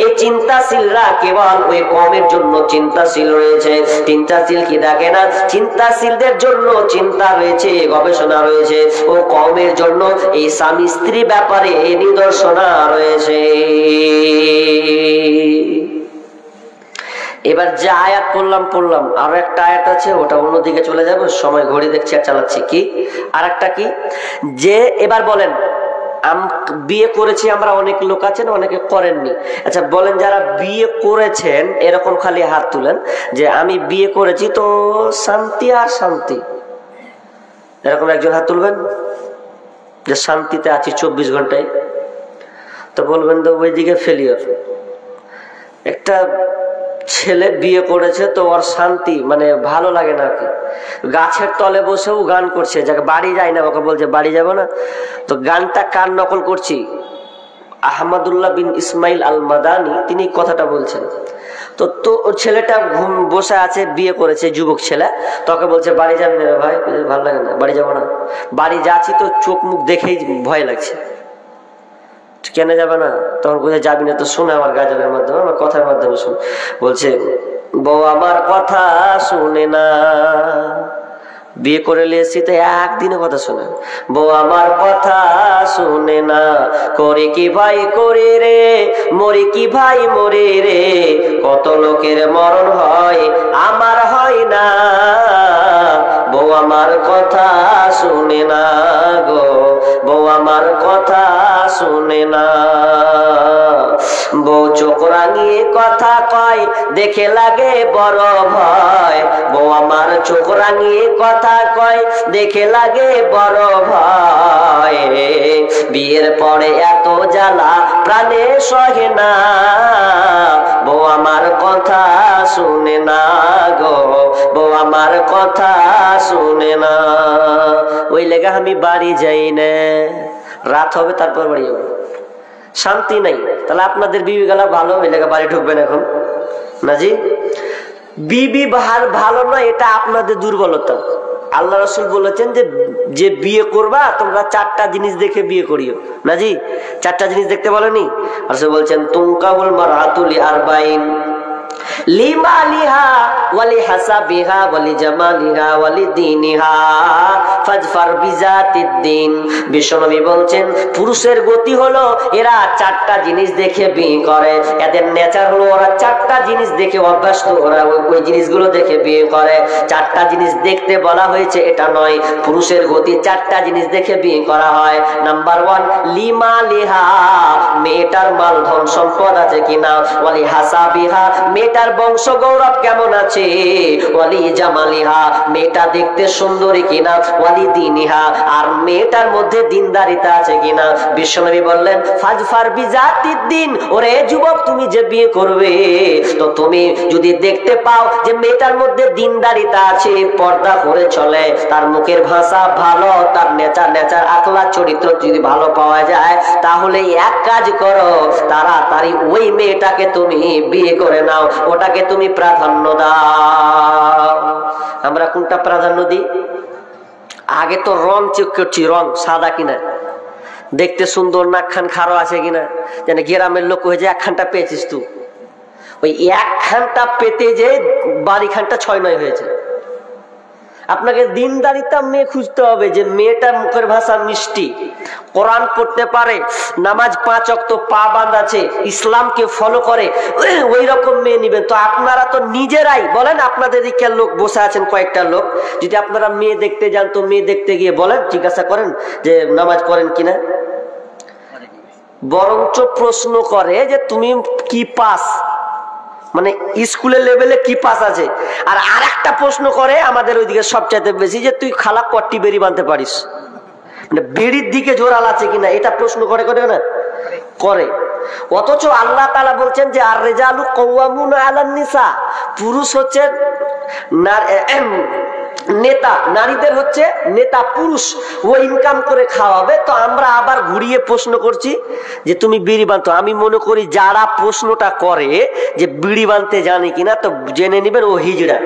এই চিন্তাশীলরা কেবল ওই কওমের জন্য চিন্তাশীল রয়েছে। চিন্তাশীল কি দেখে না? চিন্তাশীলদের জন্য চিন্তা রয়েছে, গবেষণা রয়েছে। ও কওমের জন্য এই স্বামী স্ত্রী ব্যাপারে এই নিদর্শনা রয়েছে। এবার যে আয়াত পড়লাম, আরো একটা আয়াত আছে, ওটা অন্যদিকে চলে যাবে, সময় ঘড়ি দেখছি আর চালাচ্ছি। কি আর একটা কি? যে এবার বলেন, বিয়ে করেছি আমরা, অনেক লোক আছেন অনেকে করেননি। আচ্ছা বলেন, যারা বিয়ে করেছেন এরকম খালি হাত তুলেন যে আমি বিয়ে করেছি তো শান্তি আর শান্তি, এরকম একজন হাত তুলবেন যে শান্তিতে আছি 24 ঘন্টায়। তো বলবেন তো ওইদিকে ফেলিওর। একটা ছেলে বিয়ে করেছে তো ওর শান্তি মানে ভালো লাগে না, কি গাছের তলে বসেও গান করছে, যাকে বাড়ি যায় না ওকে বলছে বাড়ি যাব না। তো গানটা কার নকল করছি? আহমদুল্লাহ বিন ইসমাইল আল মাদানি তিনি কথাটা বলছেন। তো তো ছেলেটা বসে আছে, বিয়ে করেছে, যুবক ছেলে, তোকে বলছে বাড়ি যাবি না ভাই? ভালো লাগে না, বাড়ি যাবো না। বাড়ি যাচ্ছি তো চোখ মুখ দেখেই ভয় লাগছে, কেন যাবে না? তখন কোথায় যাবি না? তো শুনে আমার গাজলের মাধ্যমে, আমার কথার মাধ্যমে শুন। বলছে বউ আমার কথা শুনে না, বিয়ে করে নিয়েছি তো একদিনে কথা শোনে। বউ আমার কথা শুনে না, করে কি ভাই করে রে, মরে কি ভাই মরে রে, কত লোকের মরণ হয় আমার হয় না। বউ আমার কথা শুনে না গো, বউ আমার কথা শুনে না। বউ চোখ রাঙিয়ে কথা কয়, দেখে লাগে বড় ভয়। বউ আমার চোখ রাঙিয়ে কথা কয়, দেখে লাগে বড় ভয়। বিয়ের পরে এত জ্বালা প্রাণে সহে না, বউ আমার কথা শুনে না গো, বউ আমার কথা শুনে না। ওই লেগা আমি বাড়ি যাই না, রাত হবে তারপর বাড়ি যাবো, শান্তি নাই। তাহলে আপনাদের বিবি গেলা ভালো, ওই লেগা বাড়ি ঢুকবেন এখন না জি? বিবি ভালো নয়, এটা আপনাদের দুর্বলতা। আল্লাহ রাসূল বলেছেন যে যে বিয়ে করবা তোমরা 4টা জিনিস দেখে বিয়ে করিও না জি? 4টা জিনিস দেখতে বলেনি? রাসূল বলছেন তুনকাহুল মারআতু লিআরবাইন, লিমালিহা ওয়ালি হাসাবিহা ওয়ালি জামালিহা ওয়ালি দীনিহা ফাজফার বিজাতিদ্দিন। বিশ্বনবী বলছেন পুরুষের গতি হলো এরা 4টা জিনিস দেখে বিয়ে করে, এদের নেচার হলো ওরা 4টা জিনিস দেখে অভ্যস্ত, ওরা ওই জিনিসগুলো দেখে বিয়ে করে। 4টা জিনিস দেখতে বলা হয়েছে এটা নয়, পুরুষের গতি 4টা জিনিস দেখে বিয়ে করা হয়। নাম্বার 1 লিমালিহা, মেয়েটার মাল ধন সম্পদ আছে কিনা, ওয়ালি হাসাবিহা, মেয়েটার বংশ গৌরব কেমন আছে, ওয়ালি জামালিহা, মেয়েটা দেখতে সুন্দরী কিনা, ওয়ালি দীনিহা, আর মেয়েটার মধ্যে দিনদারিতা আছে কিনা। বিশ্বনবী বললেন ফাজফার বিজাতিদ্দিন, ওরে যুবক তুমি যে বিয়ে করবে তো তুমি যদি দেখতে পাও যে মেয়েটার মধ্যে দিনদারিতা আছে, পর্দা করে চলে, তার মুখের ভাষা ভালো, তার নেচার আখলাক চরিত্র যদি ভালো পাওয়া যায়, তাহলে এক কাজ করো, তাড়াতাড়ি ওই মেয়েটাকে তুমি বিয়ে করে নাও, ওটাকে তুমি প্রাধান্য দাও। আমরা কোনটা প্রাধান্য দিই? আগে তো রং চেক করছি, রং সাদা কিনা, দেখতে সুন্দর, নাক খান খারো আছে কিনা, যেন গ্রামের লোক হয়ে যায় 1খানটা পেয়েছিস তুই, ওই 1খানটা পেতে যে বাড়ি খানটা 6-9 হয়েছে। আপনাকে দিনদারিতা মেয়ে খুঁজতে হবে, যে মেয়েটার মুখের ভাষা মিষ্টি, কোরআন পড়তে পারে, নামাজ 5 ওয়াক্ত পাবন্দ আছে, ইসলামকে ফলো করে, ওই রকম মেয়ে নিবেন। তো আপনারা তো নিজেরাই বলেন, আপনাদের দিকের লোক বসে আছেন কয়েকটা লোক, যদি আপনারা মেয়ে দেখতে যান তো মেয়ে দেখতে গিয়ে বলেন, জিজ্ঞাসা করেন যে নামাজ পড়েন কিনা, বরঞ্চ প্রশ্ন করে যে তুমি কি পাস, মানে স্কুলের লেভেলে কি পাস আছে। আর আরেকটা প্রশ্ন করে আমাদের ওইদিকে সবচাইতে বেশি, যে তুই খালা কট্টি বেরি বানতে পারিস, মানে বেড়ির দিকে জোরাল আছে কিনা, এটা প্রশ্ন করে না করে। অথচ আল্লাহ তাআলা বলছেন যে আর রিজালু কাওয়ামুনা আলান নিসা, পুরুষ হচ্ছে নেতা, নারীদের হচ্ছে নেতা, পুরুষ ও ইনকাম করে খাওয়াবে। তো আমরা আবার ঘুরিয়ে প্রশ্ন করছি যে তুমি বিড়ি বানতো। আমি মনে করি যারা প্রশ্নটা করে যে বিড়ি বানতে জানি কিনা, তো জেনে নিবেন ও হিজড়া,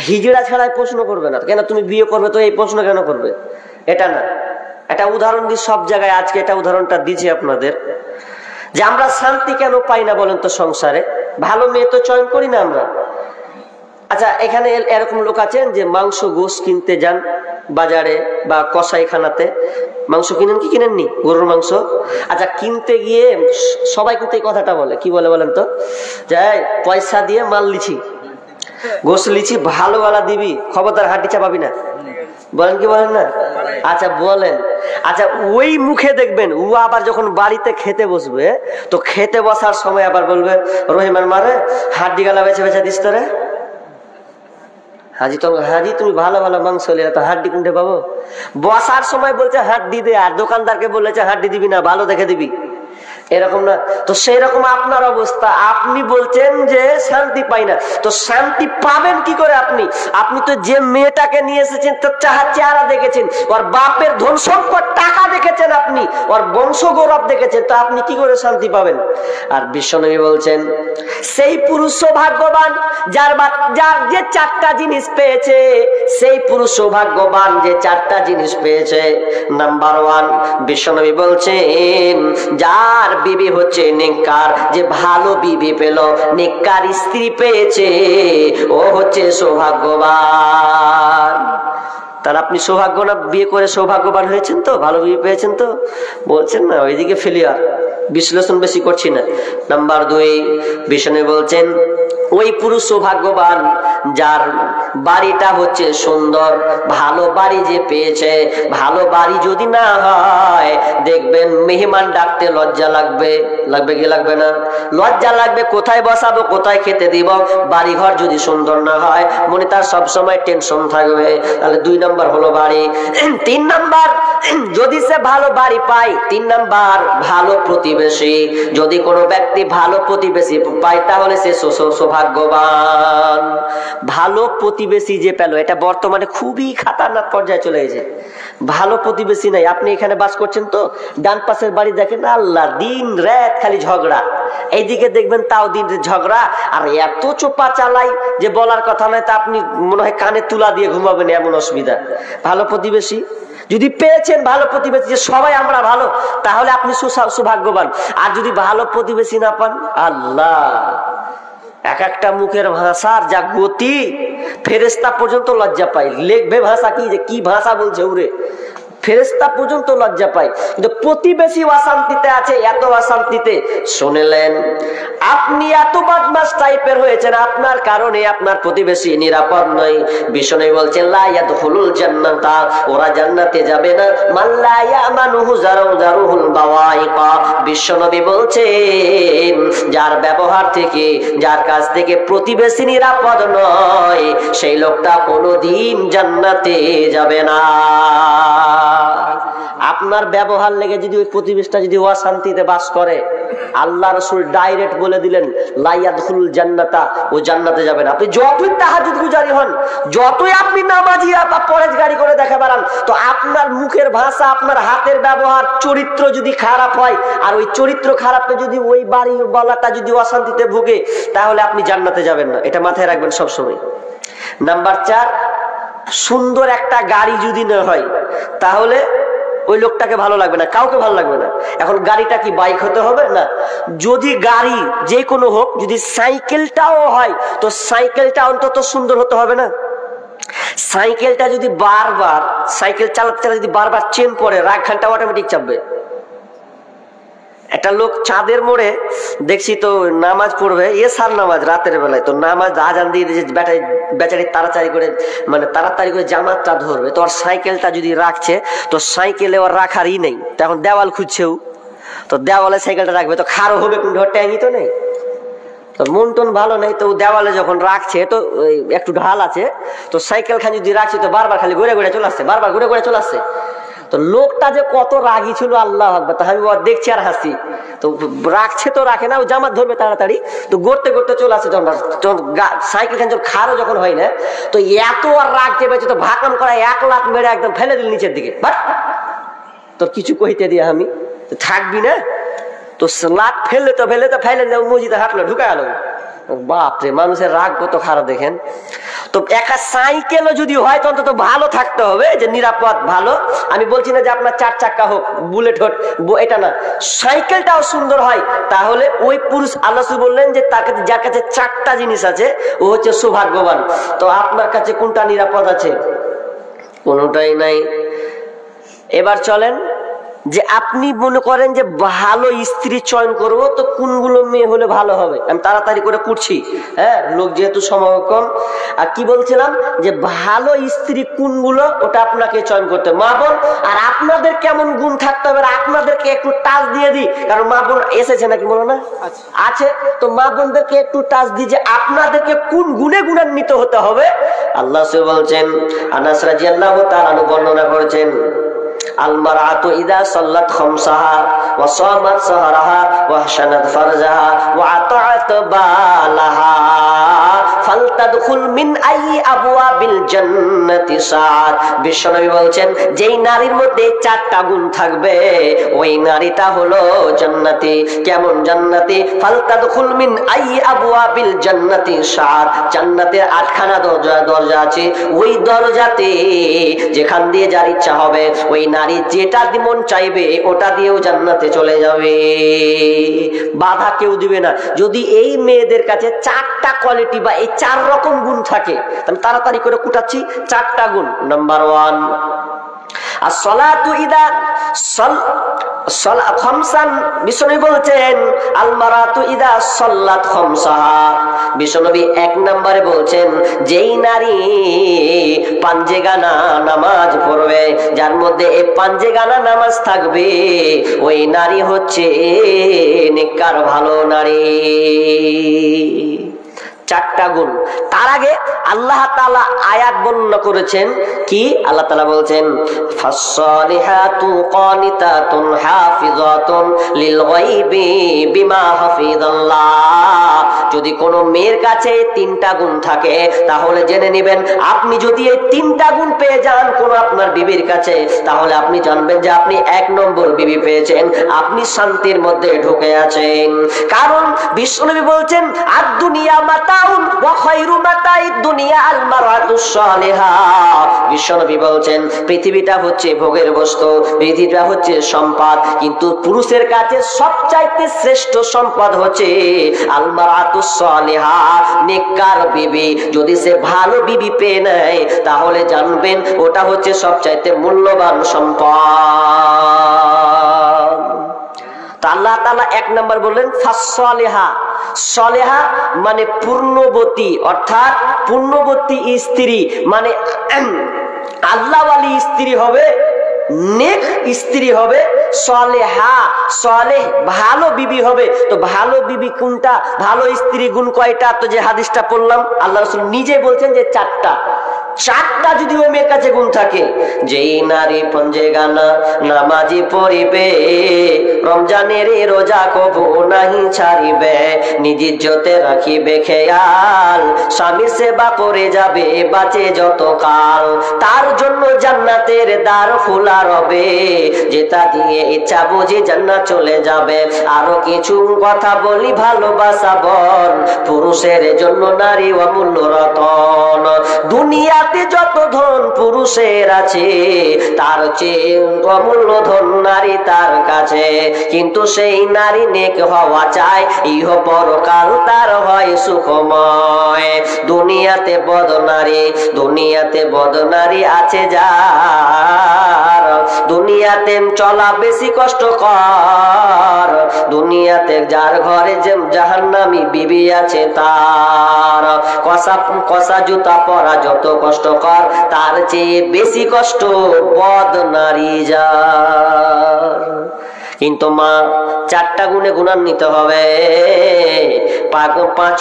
হিজড়া ছাড়াই প্রশ্ন করবে না। কেন তুমি বিয়ে করবে তো এই প্রশ্ন কেন করবে? এটা না, এটা উদাহরণ দিই সব জায়গায়, আজকে এটা উদাহরণটা দিচ্ছি আপনাদের, যে আমরা শান্তি কেন পাই না বলেন তো সংসারে? ভালো মেয়ে তো চয়ন করি না আমরা। আচ্ছা এখানে এরকম লোক আছেন যে মাংস গোশ কিনতে যান বাজারে বা কসাইখানাতে, মাংস কিনেন কি কিনেননি? গরুর মাংস। আচ্ছা কিনতে গিয়ে সবাই কিন্তু এই কথাটা বলে, কি বলে বলেন তো, যাই পয়সা দিয়ে মাল লিছি, গোশ লিছি, ভালো গলা দিবি, খবরদার হাড্ডি চাপাবি না। বলেন কি বলেন না? আচ্ছা বলেন। আচ্ছা ওই মুখে দেখবেন ও আবার যখন বাড়িতে খেতে বসবে, তো খেতে বসার সময় আবার বলবে, রহিমের মারে হাড্ডি গালা বেছে বেছে দিস তোরে। হাজি তো হাজি তুমি ভালো ভালো মাংস হলে তো হাড্ডি কোনটা পাবো? বসার সময় বলছে হাড্ডি দে, আর দোকানদারকে বলেছে হাড্ডি দিবি না, ভালো দেখে দিবি। এরকম না তো? সেই রকম আপনার অবস্থা। আপনি বলছেন যে শান্তি পাই না, তো শান্তি পাবেন কি করে আপনি? আপনি তো যে মেয়েটাকে নিয়ে এসেছেন তার চেহারা দেখেছেন, ওর বাপের ধন সম্পদ টাকা দেখেছেন, আপনি ওর বংশ গৌরব দেখেছেন, তো আপনি কি করে শান্তি পাবেন? আর বিশ্বনবী বলছেন সেই পুরুষ সৌভাগ্যবান যার যে চারটা জিনিস পেয়েছে, সেই পুরুষ সৌভাগ্যবান যে চারটা জিনিস পেয়েছে। নাম্বার 1, বিশ্বনবী বলছেন যার বিবি হচ্ছে নেককার, যে ভালো বিবি পেল, নেককার স্ত্রী পেয়েছে, ও হচ্ছে সৌভাগ্যবান। তাহলে আপনি সৌভাগ্য না বিয়ে করে সৌভাগ্যবান হয়েছেন তো, ভালো বিয়ে পেয়েছেন তো? বলছেন না, ওইদিকে ফেলিয়ার, বিশ্লেষণ বেশি করছি না। নাম্বার 2, বিষ্ণু বলছেন ওই পুরুষ সৌভাগ্যবান যার বাড়িটা হচ্ছে সুন্দর, ভালো বাড়ি যে পেয়েছে। ভালো বাড়ি যদি না হয় দেখবেন মেহমান ডাকতে লজ্জা লাগবে, লাগবে কি লাগবে না? লজ্জা লাগবে, কোথায় বসাবো, কোথায় খেতে দিব। বাড়ি ঘর যদি সুন্দর না হয় মনে তার সবসময় টেনশন থাকবে। তাহলে 2 নাম্বার হলো বাড়ি। 3 নাম্বার, যদি সে ভালো বাড়ি পায়, 3 নাম্বার ভালো প্রতিবেশী। যদি কোনো ব্যক্তি ভালো প্রতিবেশী পায় তাহলে সে সৌভাগ্যবান। ভালো প্রতিবেশী যে পেল, এটা বর্তমানে খুবই খাতারনাক পর্যায়ে চলে গেছে। ভালো প্রতিবেশী নাই, আপনি এখানে বাস করছেন তো, ডান পাশের বাড়ি দেখেন আল্লাহ দিন রাত খালি ঝগড়া, এইদিকে দেখবেন তাও দিন ঝগড়া, আর এত চোপা চালাই যে বলার কথা নয়, তা আপনি মনে হয় কানে তুলা দিয়ে ঘুমাবেন, এমন অসুবিধা। ভালো প্রতিবেশী যদি পেয়েছেন, ভালো প্রতিবেশী যে সবাই আমরা ভালো, তাহলে আপনি সৌভাগ্যবান। আর যদি ভালো প্রতিবেশী না পান, আল্লাহ, এক একটা মুখের ভাষার যা গতি, ফেরেশতা পর্যন্ত লজ্জা পায়। লিখবে ভাষা কি, যে কি ভাষা বলছে উরে, ফেরেশতা পর্যন্ত লজ্জা পায়। কিন্তু প্রতিবেশী অশান্তিতে আছে, এত অশান্তিতে। শুনলেন আপনি এত বদমাশ টাইপের হয়েছেন, আপনার কারণে আপনার প্রতিবেশী নিরাপদ নয়। বিষ্ণু বলছেন লা ইয়াদখুলুল জান্নাতা, ওরা জান্নাতে যাবে না। মাল্লা ইয়ামানুহু জারুহুল বাওয়াইকা, বিশ্বনবী বলছেন যার ব্যবহার থেকে, যার কাছ থেকে প্রতিবেশী নিরাপদ নয়, সেই লোকটা কোনোদিন জান্নাতে যাবে না। আপনার ব্যবহার লেগে যদি ওই প্রতিবেশটা যদি অশান্তিতে বাস করে, আল্লাহ রাসূল ডাইরেক্ট বলে দিলেন লা ইয়াদখুলুল জান্নাতা, ও জান্নাতে যাবে না। আপনি যতই তাহাজ্জুদ গুজারি হন, যতই আপনি নামাজি বা পরেজগারি করে দেখা বেড়ান, তো আপনার মুখের ভাষা, আপনার হাতের ব্যবহার, চরিত্র যদি খারাপ হয়, আর ওই চরিত্র খারাপে যদি ওই বাড়ি বলাটা যদি অশান্তিতে ভোগে, তাহলে আপনি জান্নাতে যাবেন না। এটা মাথায় রাখবেন সবসময়। নাম্বার 4, সুন্দর একটা গাড়ি যদি না হয়, তাহলে ওই লোকটাকে ভালো লাগবে না, কাউকে ভালো লাগবে না। এখন গাড়িটা কি বাইক হতে হবে না? যদি গাড়ি যে কোনো হোক, যদি সাইকেলটাও হয়, তো সাইকেলটা অন্তত সুন্দর হতে হবে না? সাইকেলটা যদি বারবার, সাইকেল চালাতে চালাতে যদি বারবার চেন পড়ে, রাগ ঘন্টা অটোমেটিক চাপবে। একটা লোক চাঁদের মোড়ে দেখছি তো নামাজ পড়বে, এসার নামাজ রাতের বেলায়, তো নামাজ আজান দিয়ে দিয়েছে, বেচারি তাড়াতাড়ি করে, মানে তাড়াতাড়ি করে জামাতটা ধরবে, তো ওর সাইকেলটা যদি রাখছে, তো সাইকেলে ওর রাখারই নেই, তো এখন দেওয়াল খুঁজছেও, তো দেওয়ালে সাইকেলটা রাখবে, তো খারো হবে কিন্তু ট্যাঙ্গি তো নেই, তো মন টন ভালো নেই, তো দেওয়ালে যখন রাখছে, তো একটু ঢাল আছে, তো সাইকেল খান যদি রাখছে, তো বারবার খালি ঘুরে ঘুরে চলে আসছে, বারবার ঘুরে ঘুরে চলে আসছে। তো লোকটা যে কত রাগী ছিল, আল্লাহ আকবার, তা আমি দেখছি আর হাসি। তো রাখছে তো রাখে না, ও জামাত ধরবে তাড়াতাড়ি, তো গড়তে গড়তে চলে আসে। যখন সাইকেল খান যখন খারো যখন হয় না, তো এত আর রাগ চেপেছে, তো ভাকাম করা 1 লাখ মেরে একদম ফেলে দিল নিচের দিকে। তোর কিছু কইতে দিয়ে আমি থাকবি না, তো লাট ফেললে তো ফেলে মসজিদে হাঁটলো, ঢুকায় আলো। বাপরে, মানুষের রাগ কত খারাপ দেখেন। তো একা সাইকেলও যদি হয়, তো অন্তত ভালো থাকতে হবে, যে নিরাপদ ভালো। আমি বলছি না যে আপনার 4 চাক্কা হোক, বুলেট হোক, এটা না, সাইকেলটাও সুন্দর হয়, তাহলে ওই পুরুষ, আল্লাহ বললেন যে তার কাছে, যার কাছে 4টা জিনিস আছে, ও হচ্ছে সৌভাগ্যবান। তো আপনার কাছে কোনটা নিরাপদ আছে? কোনোটাই নাই। এবার চলেন যে আপনি মনে করেন যে ভালো স্ত্রী চয়ন করব, তো কোনগুলো মেয়ে হলে ভালো হবে, আমি তাড়াতাড়ি করে করছি, হ্যাঁ, লোক যেহেতু সময় কম। আর কি বলছিলাম, যে ভালো স্ত্রী কোনগুলো ওটা আপনাকে চয়ন করতে হবে, মা বোন। আর আপনাদের কেমন গুণ থাকতে হবে আপনাদেরকে একটু টাচ দিয়ে দিই, কারণ মা বোন এসেছে নাকি বলো না, আছে, তো মা বোনদেরকে একটু টাচ দিই যে আপনাদেরকে কোন গুণে গুণান্বিত হতে হবে। আল্লাহ বলছেন, আনাস রাদিয়াল্লাহু তাআলা আনহু বর্ণনা করেছেন, আল মারআতু ইযা সাল্লাত খামসাহা ওয়া সামাত সাহরাহা ওয়া হাসানাত ফারজাহা ওয়া আতাআত বালাহা ফালতাদখুল মিন আইয়ি আবওয়াবিল জান্নাতি সাআত। বিশ্বনবী বলছেন, যেই নারীর মধ্যে চারটা গুণ থাকবে ওই নারীটা হলো জান্নাতি। কেমন জান্নাতি? ফালতাদখুল মিন আইয়ি আবওয়াবিল জান্নাতি সাআত। জান্নাতের 8খানা দরজা আছে, ওই দরজাতে যেখান দিয়ে যার ইচ্ছা হবে ওই নারী যেটা মন চাইবে ওটা দিয়েও জান্নাতে চলে যাবে, বাধা কেউ দিবে না। যদি এই মেয়েদের কাছে 4টা কোয়ালিটি বা এই 4 রকম গুণ থাকে, আমি তাড়াতাড়ি করে কুটাচ্ছি 4টা গুণ। Number 1, as-salatu idha খামসান। বিশ্বনবী বলছেন, আল মারাতু ইদা সাল্লাত খামসাহা। বিশ্বনবী 1 নম্বরে বলছেন, যেই নারী পাঞ্জেগানা নামাজ পড়বে, যার মধ্যে এই পাঞ্জেগানা নামাজ থাকবে, ওই নারী হচ্ছে নেককার ভালো নারী। 4টা গুণ। তার আগে আল্লাহ তাআলা আয়াত বর্ণনা করেছেন কি? আল্লাহ তাআলা বলছেন, ফাস-সালিহাতু কানিতাতুন হাফিজাতুন লিল গায়বি বিমা হাফিজাল্লাহ। যদি কোন মেয়ের কাছে 3টা গুণ থাকে তাহলে জেনে নেবেন, আপনি যদি এই 3টা গুণ পেয়ে যান কোন আপনার বিবির কাছে, তাহলে আপনি জানবেন যে আপনি 1 নম্বর বিবি পেয়েছেন, আপনি শান্তির মধ্যে ঢুকে আছেন। কারণ বিশ্বনবী বলছেন, আদ-দুনিয়া মাতা বিশ্বনবী বলছেন, পৃথিবীটা হচ্ছে ভোগের বস্তু, পৃথিবীটা হচ্ছে সম্পদ, কিন্তু পুরুষের কাছে সবচাইতে শ্রেষ্ঠ সম্পদ হচ্ছে আল মারআতুস সালিহা, নেককার বিবি। যদি সে ভালো বিবি পেয়ে নেয় তাহলে জানবেন ওটা হচ্ছে সবচাইতে মূল্যবান সম্পদ। আল্লাহ তাআলা 1 নম্বর বললেন ফাস-সালিহা। সালেহা মানে পূর্ণবতী, অর্থাৎ পূর্ণবতী স্ত্রী, মানে আল্লাহওয়ালি স্ত্রী হবে, নেক স্ত্রী হবে, সালেহা, সালেহ ভালো বিবি হবে। তো ভালো বিবি কোনটা, ভালো স্ত্রী গুণ কয়টা? তো যে হাদিসটা পড়লাম, আল্লাহ রাসূল নিজে বলছেন যে 4টা। 4টা যদি ওই মেয়ের কাছে গুণ থাকে, যেই নারী পঞ্জেগানা নামাজি পড়িবে, রমজানের রোজা কবু নাহি ছাড়িবে, নিজ ইজ্জতে রাখিবে খেয়াল, স্বামীর সেবা করে যাবে বাঁচে যত কাল, তার জন্য জান্নাতের দ্বার খোলা রবে, যেটা দিয়ে ইচ্ছা বুঝি জান্নাত চলে যাবে। আরো কিছু কথা বলি ভালোবাসা বল, পুরুষের জন্য নারী অমূল্য রতন। দুনিয়াতে যত ধন পুরুষের আছে, তার চেয়ে অমূল্য ধন নারী তার কাছে, কিন্তু সেই নারী নেক হওয়া চায়, ইহ পরকাল তার হয় সুখময়। দুনিয়াতে বদনারী আছে যার, দুনিয়াতে চলা বেশি কষ্টকর, দুনিয়াতে যার ঘরে যে জাহান্নামী বিবি আছে তার, কষা জুতা পরা যত কষ্টকর, তার চেয়ে বেশি কষ্ট বদনারী যার। কিন্তু মা 4টা গুণে গুণান্বিত হবে, 5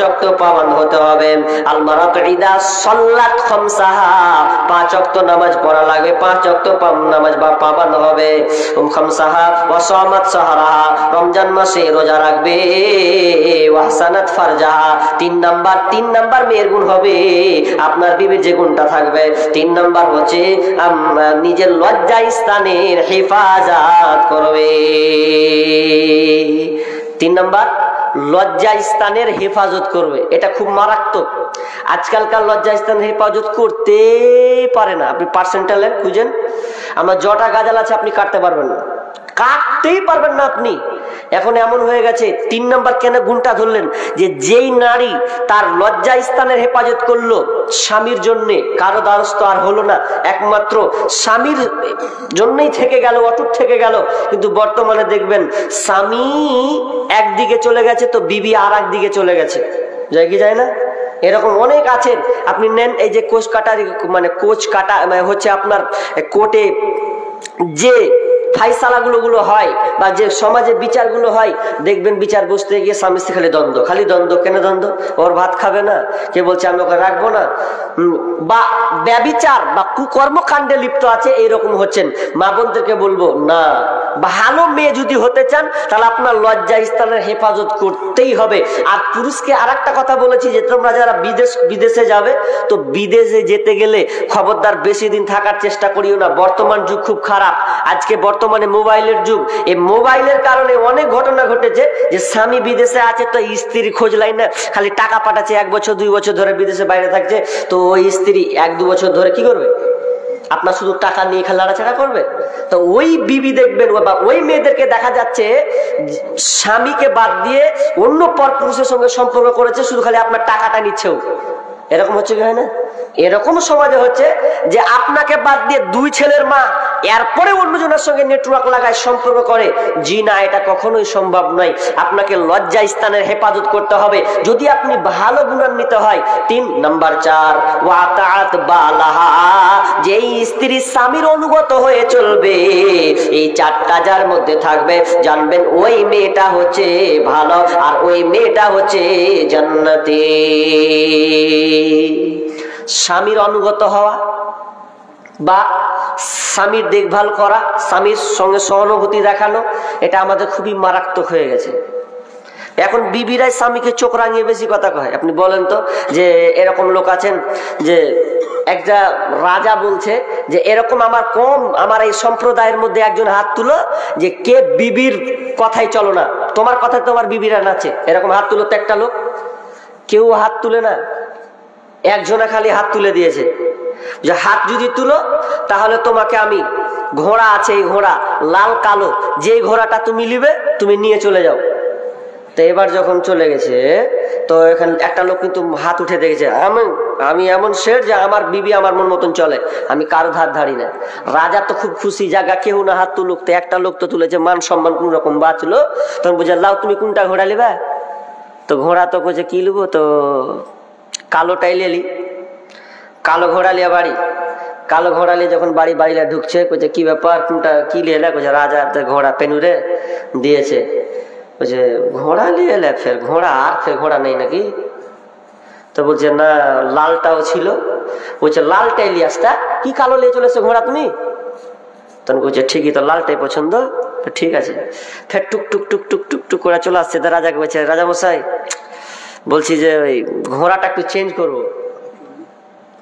ওয়াক্ত পাবন্দ হতে হবে। আল মারাতু ইদা সাল্লাত খামসাহা, 5 ওয়াক্ত নামাজ পড়া লাগবে, 5 ওয়াক্ত নামাজ বা পাবন্দ হবে। খামসাহা ওয়া সামাত সাহরাহা, রমজান মাসে রোজা রাখবে। ওয়া হাসানাত ফারজাহা, 3 নাম্বার মেয়ের গুণ হবে, আপনার বিবির যে গুণটা থাকবে 3 নাম্বার হচ্ছে নিজের লজ্জা স্থানের হেফাজত করবে। 3 নাম্বার লজ্জা স্থানের হেফাজত করবে, এটা খুব মারাত্মক। আজকালকার লজ্জা স্থানের হেফাজত করতে পারে না। আপনি পার্সেন্টাইল খুঁজেন, আমার জটা গাজাল আছে আপনি কাটতে পারবেন না, কাটতেই পারবেন না আপনি। এখন এমন হয়ে গেছে, 3 নাম্বার কেন গুণটা ধরলেন, যে যেই নারী তার লজ্জা স্থানের হেফাজত করলো স্বামীর জন্যে, কারো দ্বারস্থ আর হলো না, একমাত্র স্বামীর জন্যই থেকে গেল, অটুট থেকে গেল। কিন্তু বর্তমানে দেখবেন স্বামী একদিকে চলে গেছে তো বিবি আর একদিকে চলে গেছে, যায় কি যায় না? এরকম অনেক আছেন। আপনি নেন এই যে কোচ কাটা, মানে কোচ কাটা হচ্ছে আপনার কোর্টে যে ফাইসালাগুলো হয় বা যে সমাজে বিচারগুলো হয়, দেখবেন বিচার বসতে গিয়ে স্বামী স্ত্রী খালি দ্বন্দ্ব, খালি দ্বন্দ্ব। কেন দ্বন্দ্ব? ওর ভাত খাবে না, কে বলছে আমি ওকে রাখবো না, বা ব্যভিচার বা কুকর্মকাণ্ডে লিপ্ত আছে, এইরকম হচ্ছেন। মা বোনদেরকে বলবো না, ভালো মেয়ে যদি হতে চান তাহলে আপনার লজ্জা স্থানের হেফাজত করতেই হবে। আর পুরুষকে আর একটা কথা বলেছি, যে তোমরা যারা বিদেশে যাবে, তো বিদেশে যেতে গেলে খবরদার বেশি দিন থাকার চেষ্টা করিও না। বর্তমান যুগ খুব খারাপ। আজকে বর্তমানে মোবাইলের যুগ। এই মোবাইলের কারণে অনেক ঘটনা ঘটেছে, যে স্বামী বিদেশে আছে তো স্ত্রীর খোঁজ লাই না, খালি টাকা পাঠাচ্ছে, 1 বছর 2 বছর ধরে বিদেশে বাইরে থাকছে, তো ওই স্ত্রী 1-2 বছর ধরে কি করবে? আপনার শুধু টাকা নিয়ে খালি লাড়াছাড়া করবে। তো ওই বিবি দেখবেন বা ওই মেয়েদেরকে দেখা যাচ্ছে স্বামীকে বাদ দিয়ে অন্য পর পুরুষের সঙ্গে সম্পর্ক করেছে, শুধু খালি আপনার টাকাটা নিচ্ছেও। এরকম হচ্ছে কি হয় না? এরকম সমাজে হচ্ছে যে আপনাকে বাদ দিয়ে 2 ছেলের মা এরপরে অন্যজনের সঙ্গে নেটওয়ার্ক লাগায় সম্পর্ক করে। জি না, এটা কখনোই সম্ভব নয়। আপনাকে লজ্জা স্থানের হেফাজত করতে হবে যদি আপনি ভালো গুণান্বিত হয়। 3 নাম্বার 4 ওয়াতাআত বালাহা, যেই স্ত্রী স্বামীর অনুগত হয়ে চলবে, এই 4টা যার মধ্যে থাকবে, জানবেন ওই মেয়েটা হচ্ছে ভালো, আর ওই মেয়েটা হচ্ছে জান্নাতি। স্বামীর অনুগত হওয়া বা স্বামীর দেখভাল করা, স্বামীর সঙ্গে সহানুভূতি দেখানো, এটা আমাদের খুবই মারাত্মক হয়ে গেছে। এখন বিবিরাই স্বামীকে চোখ রাঙিয়ে বেশি কথা কয়। আপনি বলেন তো, যে এরকম লোক আছেন, যে একটা রাজা বলছে যে এরকম আমার এই সম্প্রদায়ের মধ্যে একজন হাত তুলো, যে কে বিবির কথাই চলো না, তোমার কথায় তোমার বিবিরা নাচে, এরকম হাত তুলো। তো একটা লোক, কেউ হাত তুলে না, একজনা খালি হাত তুলে দিয়েছে, যে হাত যদি তুলো তাহলে তোমাকে আমি, ঘোড়া আছে, এই ঘোড়া লাল কালো, যে ঘোড়াটা তুমি নিবে তুমি নিয়ে চলে যাও। তো এবার যখন চলে গেছে, তো এখানে একটা লোক কিন্তু হাত উঠে দেখেছে, আমি এমন শের যে আমার বিবি আমার মন মতন চলে, আমি কারো ধার ধারি না। রাজা তো খুব খুশি, জায়গা কেউ না হাত তুলুক, তো একটা লোক তো তুলেছে, মান সম্মান কোন রকম বাঁচলো। তখন বুঝে, লাও তুমি কোনটা ঘোড়া নিবা? তো ঘোড়া তো কইছে কি লিবো, তো কালোটাই লেলি। কালো ঘোড়া লিয়া বাড়ি, কালো ঘোড়া নিয়ে যখন বাড়িটা ঢুকছে, কইছে কি ব্যাপার, কোনটা কি লিয়ে এলা? কইছে রাজা ঘোড়া পেনুরে দিয়েছে। বলছে ঘোড়া নিয়ে এলে, ফের ঘোড়া, আর ফের ঘোড়া নেই নাকি? তো বলছে না, লালটাও ছিল। বলছে লালটাই লিয়ে আসতা, কি কালো নিয়ে চলেছে ঘোড়া তুমি? তখন বলছে ঠিকই তো, লালটাই পছন্দ, ঠিক আছে। ফের টুক টুক টুক টুক টুক টুক করে চলে আসছে। রাজাকে বলছে, রাজা মশাই বলছি যে ওই ঘোড়াটা একটু চেঞ্জ করবো।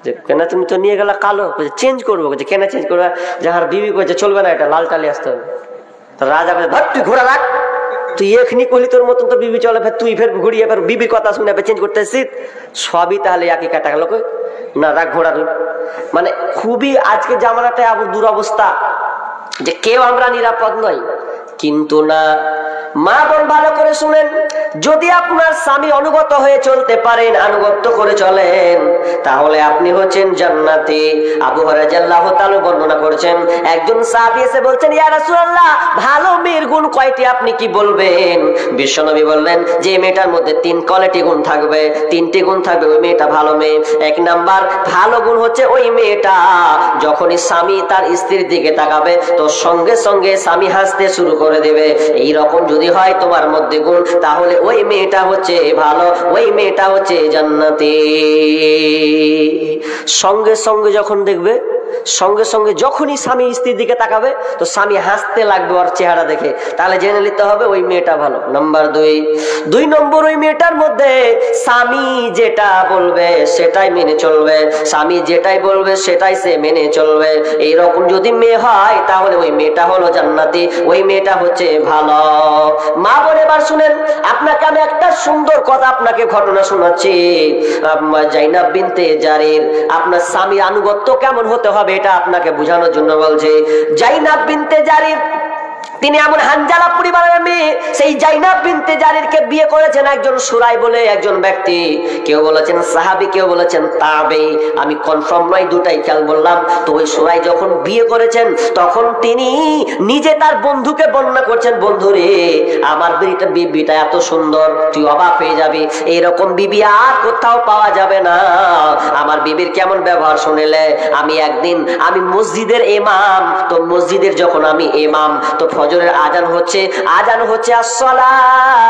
যে কেন, তুমি তো নিয়ে গেলা কালো? বলছে চেঞ্জ করবো। বলছে কেন চেঞ্জ করবে? যাহার বিবি কইছে চলবে না, এটা লালটা নিয়ে আসতে হবে। তো রাজা বলছে ধর তুই ঘোড়া রাখ, তুই এখনি কলি তোর মতন তো বিবি চলে, ফের তুই ফের ঘুরিয়ে ফের বিবির কথা শুনে চেঞ্জ করতে এসেছিস, সবই তাহলে একই কাটা গেল। কই না, রাখ ঘোড়া। মানে খুবই আজকে জামানাটায় আবার দুরবস্থা, যে কেউ আমরা নিরাপদ নই। কিন্তু না, মা বোন ভালো করে শুনেন, যদি আপনার স্বামী অনুগত হয়ে চলতে পারেন, আনুগত্য করে চলেন, তাহলে আপনি হচ্ছেন জান্নাতি। আবু হুরায়রা রাদিয়াল্লাহু তাআলা বর্ণনা করেছেন, একজন সাহাবী এসে বলছেন, ইয়া রাসূলুল্লাহ, ভালো মেয়ের গুণ কয়টি আপনি কি বলবেন? বিশ্বনবী বললেন, যে মেয়েটার মধ্যে 3 কোয়ালিটি গুণ থাকবে, 3টি গুণ থাকবে, ওই মেয়েটা ভালো মেয়ে। 1 নাম্বার ভালো গুণ হচ্ছে ওই মেয়েটা যখনই স্বামী তার স্ত্রীর দিকে তাকাবে, তো সঙ্গে সঙ্গে স্বামী হাসতে শুরু করে দেবে। এই রকম যদি হয় তোমার মধ্যে গুণ, তাহলে ওই মেয়েটা হচ্ছে ভালো, ওই মেয়েটা হচ্ছে জান্নাতি। সঙ্গে সঙ্গে যখন দেখবে, সঙ্গে সঙ্গে যখনই স্বামী স্ত্রীর দিকে তাকাবে, তো স্বামী হাসতে লাগবে ওর চেহারা দেখে, তাহলে জেনে নিতে হবে ওই মেয়েটা ভালো। নাম্বার 2 নম্বর, ওই মেয়েটার মধ্যে স্বামী যেটা বলবে সেটাই মেনে চলবে, স্বামী যেটাই বলবে সেটাই সে মেনে চলবে। এইরকম যদি মেয়ে হয়, তাহলে ওই মেয়েটা হলো জান্নাতি, ওই মেয়েটা হচ্ছে ভালো। মা বোন এবার শুনেন, আপনাকে আমি একটা সুন্দর কথা, আপনাকে ঘটনা শোনাচ্ছি। জাইনাব বিনতে জারির, আপনার স্বামীর আনুগত্য কেমন হতে হবে এটা আপনাকে বোঝানোর জন্য বলছে। জাইনাব বিনতে জারির তিনি এমন হানজালা পরিবারের মেয়ে, সেই জাইনাব বিনতে জারিরকে বিয়ে করেছেন একজন সুরাই বলে একজন ব্যক্তি। কেউ বলেছেন সাহাবী, কেউ বলেছেন তাবেঈ, আমি কনফার্ম নয়, দুটাই খেয়াল বললাম। তো ওই সুরাই যখন বিয়ে করেছেন তখন তিনি নিজে তার বন্ধুকে বর্ণনা করছেন, বন্ধুরে আমার বিবিটা এত সুন্দর, তুই অবাক হয়ে যাবি, এইরকম বিবি আর কোথাও পাওয়া যাবে না। আমার বিবির কেমন ব্যবহার শুনেলে, আমি মসজিদের ইমাম, তো মসজিদের যখন আমি ইমাম, তো ফজরের আজান হচ্ছে আসসালাতু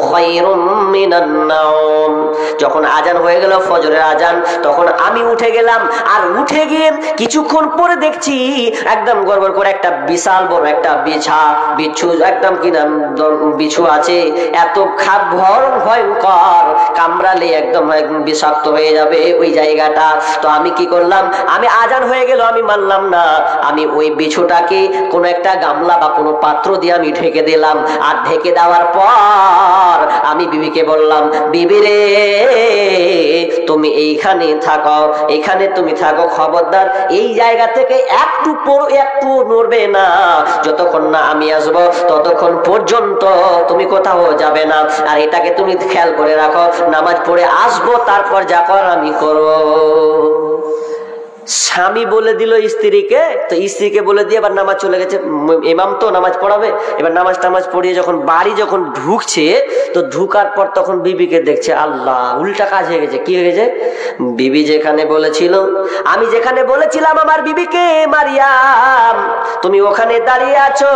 খায়রুম মিনান নাওম, যখন আজান হয়ে গেল ফজরের আজান, তখন আমি উঠে গেলাম। আর উঠে গিয়ে কিছুক্ষণ পরে দেখছি একদম গড়বড় করে একটা বিশাল বড় একটা বিছু একদম কি নাম বিছু আছে, এত ভয়ঙ্কর, কামড়ালে একদম বিষাক্ত হয়ে যাবে ওই জায়গাটা। তো আমি কি করলাম, আমি আজান হয়ে গেল, আমি মানলাম না, আমি ওই বিছুটাকে কোনো একটা গামলা বা কোনো পাত্র দিয়ে আমি ঢেকে দিলাম। আর ঢেকে দেওয়ার পর আমি বিবিকে বললাম, বিবি রে তুমি এইখানে থাকো, এখানে তুমি থাকো, খবরদার এই জায়গা থেকে একটু নড়বে না, যতক্ষণ না আমি আসবো ততক্ষণ পর্যন্ত তুমি কোথাও যাবে না। আর এটাকে তুমি খেয়াল করে রাখো, নামাজ পড়ে আসবো, তারপর যা কর আমি করবো। স্বামী বলে দিল স্ত্রীকে, তো স্ত্রীকে বলে দিয়ে এবার নামাজ চলে গেছে, ইমাম তো নামাজ পড়াবে। এবার নামাজ পড়িয়ে যখন বাড়ি যখন ঢুকছে, তো ঢুকার পর তখন বিবিকে দেখছে, আল্লাহ, উল্টা কাজ হয়ে গেছে। কি হয়ে গেছে? বিবি যেখানে বলেছিল, আমি যেখানে বলেছিলাম আমার বিবিকে, মারিয়াম তুমি ওখানে দাঁড়িয়ে আছো,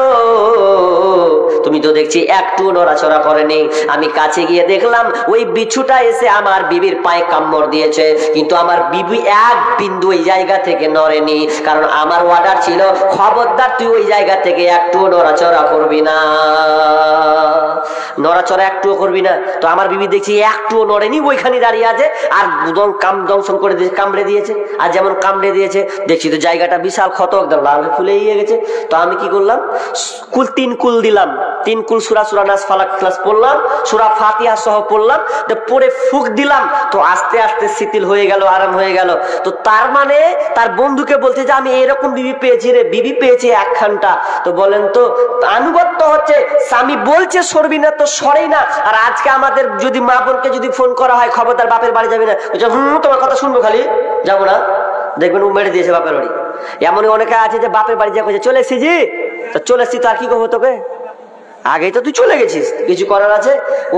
তুমি তো দেখছি একটু নড়াচড়া করেনি। আমি কাছে গিয়ে দেখলাম ওই বিছুটা এসে আমার বিবির পায়ে কামড় দিয়েছে, কিন্তু আমার বিবি এক বিন্দু ওই জায়গা থেকে নড়েনি, কারণ আমার অর্ডার ছিল, খবরদার তুই ওই জায়গা থেকে একটু নড়াচড়া করবি না, নড়াচড়া একটুও করবি না। তো আমার বিবি দেখছি একটুও নড়েনি, ওইখানে দাঁড়িয়ে আছে, আর দংশন করে দিয়েছে, কামড়ে দিয়েছে। আর যেমন কামড়ে দিয়েছে দেখছি তো জায়গাটা বিশাল ক্ষত, একদম লাল ফুলে গেছে। তো আমি কি করলাম, তিন কুল দিলাম, 3 কুল সূরা নাস ফালাক ক্লাস পড়লাম, সূরা ফাতিহা সহ পড়লাম, পরে ফুক দিলাম, তো আস্তে আস্তে শিথিল হয়ে গেল, আরাম হয়ে গেল। তো তার মানে তার বন্ধুকে বলছে যে আমি এরকম বিবি পেয়েছি রে, বিবি পেয়েছি একখানটা। তো বলেন তো আনুগত্য হচ্ছে, স্বামী বলছে সরবি না তো সরেই না। আর আজকে আমাদের যদি মা বোনকে যদি ফোন করা হয়, খবরদার বাপের বাড়ি যাবি না, তোমার কথা শুনবো, খালি যাবো না, দেখবেন ও মেরে দিয়েছে বাপের বাড়ি। এমনই অনেকে আছে যে বাপের বাড়ি যা চলে এসেছি, তো চলে এসেছি, তো আর কি করবো তোকে, আগেই তো তুই চলে গেছিস, কিছু করার আছে?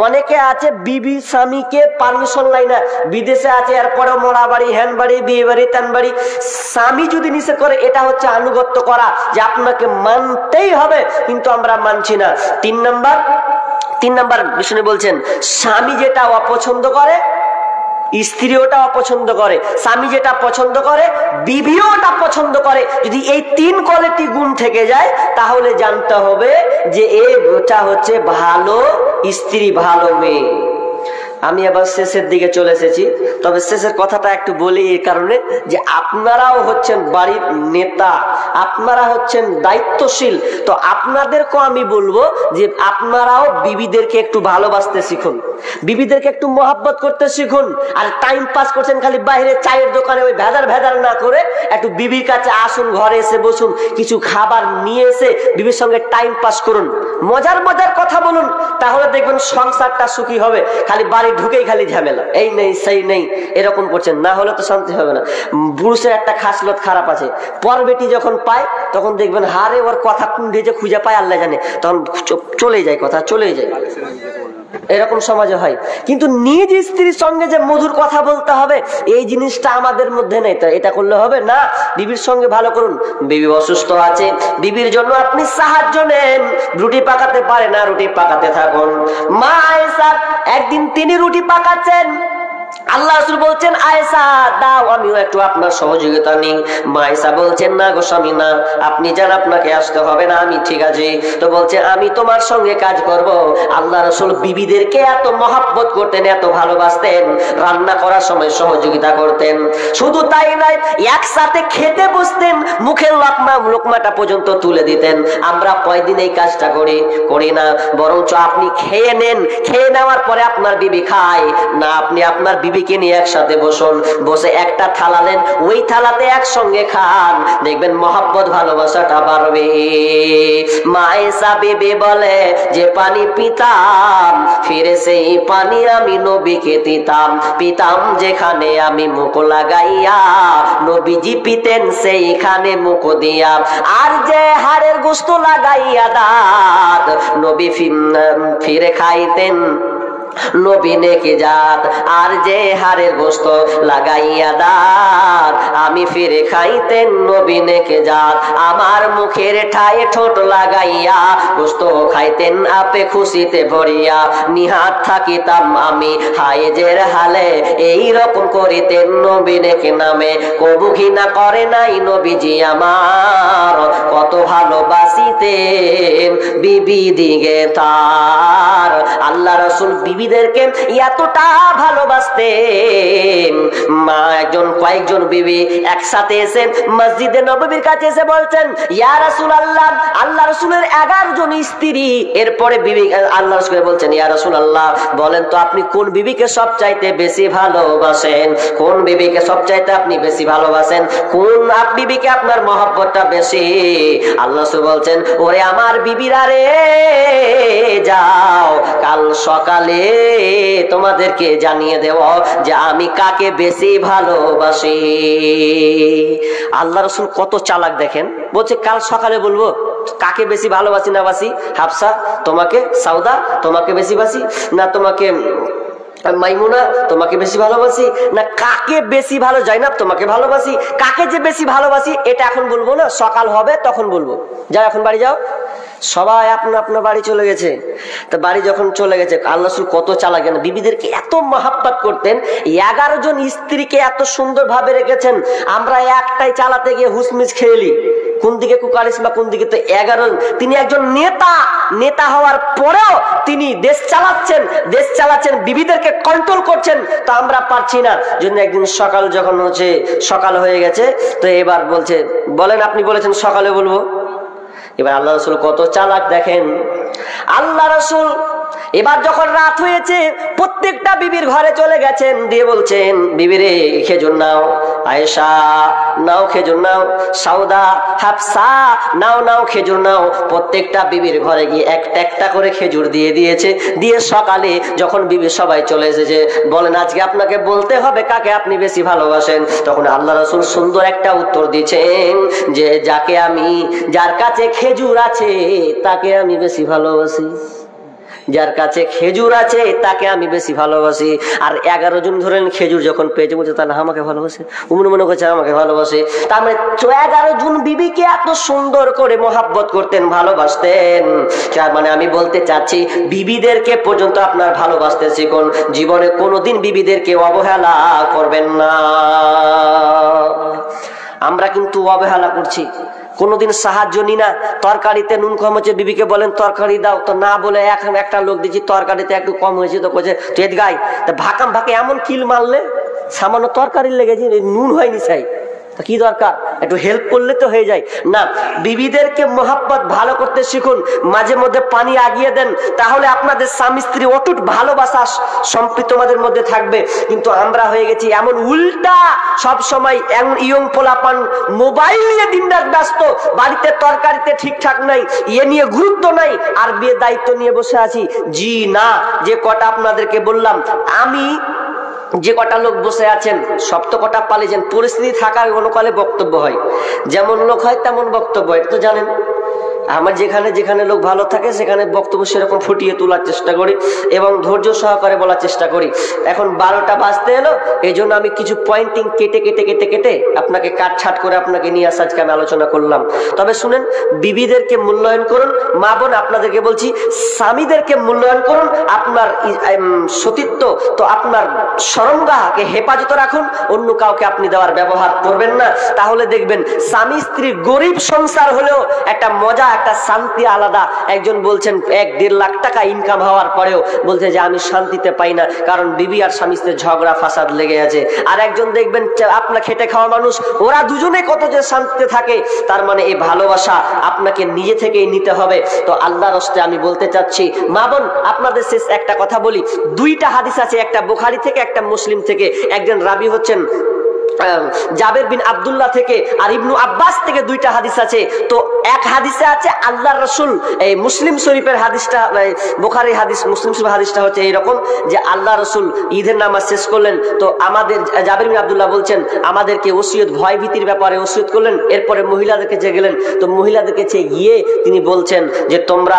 অনেকে আছে বিবি স্বামীকে পারমিশন লাই না, বিদেশে আছে, এরপরে মরা বাড়ি, হ্যান বাড়ি, বিয়ে বাড়ি, তেন বাড়ি, স্বামী যদি নিষেধ করে, এটা হচ্ছে আনুগত্য করা, যে আপনাকে মানতেই হবে, কিন্তু আমরা মানছি না। 3 নাম্বার বিষ্ণু বলছেন, স্বামী যেটা অপছন্দ করে স্ত্রী ওটা অপছন্দ করে, স্বামী যেটা পছন্দ করে বিবিও ওটা পছন্দ করে। যদি এই 3 কোয়ালিটি গুণ থেকে যায়, তাহলে জানতে হবে যে এটা হচ্ছে ভালো স্ত্রী, ভালো মেয়ে। আমি আবার শেষের দিকে চলে এসেছি, তবে শেষের কথাটা একটু বলি এই কারণে যে আপনারাও হচ্ছেন বাড়ির নেতা, আপনারা হচ্ছেন দায়িত্বশীল। তো আপনাদেরকেও আমি বলবো যে আপনারাও বিবিদেরকে একটু ভালোবাসতে শিখুন, বিবিদেরকে একটু মহব্বত করতে শিখুন। আর টাইম পাস করছেন খালি বাইরে চায়ের দোকানে, ওই ভেদার না করে একটু বিবির কাছে আসুন, ঘরে এসে বসুন, কিছু খাবার নিয়ে এসে বিবির সঙ্গে টাইম পাস করুন, মজার কথা বলুন, তাহলে দেখবেন সংসারটা সুখী হবে। খালি বাড়ি ঢুকেই খালি ঝামেলা, এই নেই সেই নেই, এরকম করছেন, না হলে তো শান্তি হবে না। পুরুষের একটা খাসলত খারাপ আছে, পর বেটি যখন পায় তখন দেখবেন হারে ওর কথা কোন যে খুঁজে পায় আল্লাহ জানে, তখন চলে যায়, কথা চলে যায়, এরকম সমাজে হয়। কিন্তু নিজ স্ত্রীর সঙ্গে যে মধুর কথা বলতে হবে, এই জিনিসটা আমাদের মধ্যে নেই। তো এটা করলে হবে না, বিবির সঙ্গে ভালো করুন। বিবি অসুস্থ আছে, বিবির জন্য আপনি সাহায্য নেন, রুটি পাকাতে পারে না, রুটি পাকাতে থাকুন। মা আয়েশা একদিন তিনি রুটি পাকাচ্ছেন, আল্লাহ রাসূল বলছেন, আয়েশা দাও, আমিও একটু আপনার সহযোগিতা নিই। মা আয়েশা বলছেন, না গো স্বামী না, আপনি যান, আপনাকে আসতে হবে না, আমি ঠিক আছে। তো বলছে, আমি তোমার সঙ্গে কাজ করব। আল্লাহ রাসূল বিবিদেরকে এত মহব্বত করতেন, এত ভালোবাসতেন, রান্না করার সময় সহযোগিতা করতেন। শুধু তাই নয়, একসাথে খেতে বসতেন, মুখের লোকমাটা পর্যন্ত তুলে দিতেন। আমরা কয়দিন এই কাজটা করি না, বরঞ্চ আপনি খেয়ে নেন, খেয়ে নেওয়ার পরে আপনার বিবি খায় না, আপনি আপনার বিবিকে নিয়ে একসাথে বসুন, বসে একটা থালা নেন, ওই থালাতে একসঙ্গে খান, দেখবেন মহব্বত ভালোবাসাটা বাড়বে। মা আয়েশা বিবি বলে যে পানি পিতাম, ফিরে সেই পানি আমি নবীকে দিতাম, পিতাম যেখানে আমি মুখ লাগাইয়া, নবীজি পিতেন সেইখানে মুখ দিয়া। আর যে হাড়ের গোশত লাগাইয়া দাঁত, নবী ফিরে খাইতেন নবী নেকি জাত। আর যে হাড়ের গোশত লাগাইয়া দাঁত, আমি ফিরে খাইতেন নবী নেকি জাত। আমার মুখের ঠায় ঠোঁট লাগাইয়া গোশত খাইতেন আপে খুশিতে ভরিয়া, নিহাত থাকিতাম আমি হায়েজের হালে, এই রকম করিতেন নবী নেকি নামে। কবু ঘৃণা করে নাই নবীজি আমার, কত ভালোবাসিতেন বিবি দিগে তার। আল্লাহ রাসূল বিবিদেরকে এতটা ভালোবাসতেন, মা কয়েকজন বিবি একসাথে এসে মসজিদে নববীর কাছে এসে বলছেন, ইয়া রাসূলুল্লাহ, আল্লাহ রাসূলের 11 জন স্ত্রী। এরপরে বিবি আল্লাহ রাসূল বলছেন, ইয়া রাসূলুল্লাহ, বলেন তো আপনি কোন বিবিকে সবচাইতে বেশি ভালোবাসেন? কোন বিবিকে সবচাইতে আপনি বেশি ভালোবাসেন? কোন বিবিকে আপনার মহব্বতটা বেশি? আল্লাহ রাসূল বলছেন, ওরে আমার বিবিরা রে, যাও কাল সকালে তোমাদেরকে জানিয়ে দেব যে আমি কাকে বেশি ভালোবাসি। আল্লাহ রাসূল কত চালাক দেখেন, বলছে কাল সকালে বলবো কাকে বেশি ভালোবাসি না বাসি। হাফসা তোমাকে, সাউদা তোমাকে বেশি বাসি, না তোমাকে মাইমুনা তোমাকে বেশি ভালোবাসি, না কাকে বেশি ভালো জাইনাব তোমাকে ভালোবাসি। কাকে যে বেশি ভালোবাসি এটা এখন বলবো না, সকাল হবে তখন বলবো। যাও এখন বাড়ি যাও। সবাই আপনার আপনার বাড়ি চলে গেছে। তো বাড়ি যখন চলে গেছে, আল্লাহ রাসূল কত চালাক, বিবিদেরকে এত মহব্বত করতেন, 11 জন স্ত্রীকে এত সুন্দর ভাবে রেখেছেন। আমরা একটাই চালাতে গিয়ে হুসমিস খেয়েলি, কোন দিকে কুকারিস বা কোন দিকে। তো 11, তিনি একজন নেতা হওয়ার পরেও তিনি দেশ চালাচ্ছেন, বিবিদেরকে কন্ট্রোল করছেন। তো আমরা পারছি না। জন্য একদিন সকাল হয়ে গেছে, তো এবার বলছে, বলেন আপনি বলেছেন সকালে বলবো। এবার আল্লাহ রাসূল কত চালাক দেখেন। আল্লাহ রাসূল এবার যখন রাত হয়েছে, প্রত্যেকটা বিবির ঘরে চলে গেছেন, দিয়ে বলছেন, বিবিরে খেজুর নাও, আয়েশা নাও খেজুর নাও, সাউদা, হাফসা নাও খেজুর নাও। প্রত্যেকটা বিবির ঘরে গিয়ে একটা একটা করে খেজুর দিয়ে দিয়েছে। দিয়ে সকালে যখন বিবি সবাই চলে এসেছে, বলেন আজকে আপনাকে বলতে হবে কাকে আপনি বেশি ভালোবাসেন। তখন আল্লাহ রাসূল সুন্দর একটা উত্তর দিয়েছেন যে যার কাছে খেজুর আছে তাকে আমি বেশি ভালোবাসি, যার কাছে খেজুর আছে তাকে আমি বেশি ভালোবাসি। আর 11 জন ধরেন খেজুর যখন পেয়েছে, বলছে তাহলে আমাকে ভালোবাসে, মনে করছে আমাকে ভালোবাসে। তার মানে 11 জন বিবিকে এত সুন্দর করে মহব্বত করতেন, ভালোবাসতেন। তার মানে আমি বলতে চাচ্ছি, বিবিদেরকে পর্যন্ত আপনার ভালোবাসতে শিখুন। জীবনে কোনোদিন বিবিদেরকে অবহেলা করবেন না। আমরা কিন্তু অবহেলা করছি, কোনোদিন সাহায্য নি না। তরকারিতে নুন কম হচ্ছে, বিবিকে বলেন তরকারি দাও, তো না বলে এখন একটা লোক দিচ্ছি তরকারিতে একটু কম হয়েছে, তো কোচে তুই গাই ভাকাম ভাকে এমন কিল মারলে, সামান্য তরকারি লেগেছে, নুন হয়নি চাই, তো কি দরকার, একটু হেল্প করলে তো হয়ে যায় না। বিবিদেরকে মহব্বত ভালো করতে শিখুন, মাঝে মধ্যে পানি আগিয়ে দেন, তাহলে আপনাদের স্বামী স্ত্রী অটুট ভালোবাসা সম্প্রীতি তোমাদের মধ্যে থাকবে। কিন্তু আমরা হয়ে গেছি এমন উল্টা, সব সময় এমন ইয়ং পোলাপান মোবাইল নিয়ে দিনরাত ব্যস্ত, বাড়িতে তরকারিতে ঠিকঠাক নাই, নিয়ে গুরুত্ব নাই, আর বিয়ের দায়িত্ব নিয়ে বসে আছি। জি না, যে কটা আপনাদেরকে বললাম, আমি যে কটা লোক বসে আছেন সব তো কটা পালিয়েছেন। পরিস্থিতি থাকার অনুকালে বক্তব্য হয়, যেমন লোক হয় তেমন বক্তব্য, এটা তো জানেন। আমার যেখানে লোক ভালো থাকে সেখানে বক্তব্য সেরকম ফুটিয়ে তোলার চেষ্টা করি এবং ধৈর্য সহকারে বলার চেষ্টা করি। এখন 12টা বাজতে এলো, এই জন্য আমি কিছু পয়েন্টিং কেটে আপনাকে কাটছাট করে আপনাকে নিয়ে আসা আজকে আমি আলোচনা করলাম। তবে শুনেন, বিবিদেরকে মূল্যায়ন করুন। মা বোন আপনাদেরকে বলছি, স্বামীদেরকে মূল্যায়ন করুন। আপনার সতীত্ব তো আপনার শরমগাহকে হেফাজত রাখুন, অন্য কাউকে আপনি দেওয়ার ব্যবহার করবেন না। তাহলে দেখবেন স্বামী স্ত্রী গরিব সংসার হলেও একটা মজা, একটা শান্তি আলাদা। একজন বলছেন 1-1.5 লাখ টাকা ইনকাম হওয়ার পরেও বলছে যে আমি শান্তিতে পাই না, কারণ বিবি আর স্বামীতে ঝগড়া ফাসাদ লেগে আছে। আর একজন দেখবেন আপনার খেটে খাওয়া মানুষ, ওরা দুজনে কত যে শান্তিতে থাকে। তার মানে এই ভালোবাসা আপনাকে নিজে থেকেই নিতে হবে। তো আল্লাহর রাস্তে আমি বলতে চাচ্ছি, মা বোন আপনাদের শেষ একটা কথা বলি। 2টা হাদিস আছে, একটা বুখারী থেকে একটা মুসলিম থেকে। একজন রাবি হচ্ছেন জাবের বিন আব্দুল্লাহ থেকে, আর ইবনু আব্বাস থেকে 2টা হাদিস আছে। তো এক হাদিসে আছে আল্লাহর রাসূল, এই মুসলিম শরীফের হাদিসটা, বুখারীর হাদিস, মুসলিম শরীফের হাদিসটা হচ্ছে এইরকম যে আল্লাহ রাসূল ঈদের নামাজ শেষ করলেন। তো আমাদের জাবের বিন আব্দুল্লাহ বলছেন আমাদেরকে ওসিয়ত, ভয় ভীতির ব্যাপারে ওসিয়ত করলেন। এরপরে মহিলাদেরকে চেয়ে গেলেন। তো মহিলাদেরকে চেয়ে গিয়ে তিনি বলছেন যে তোমরা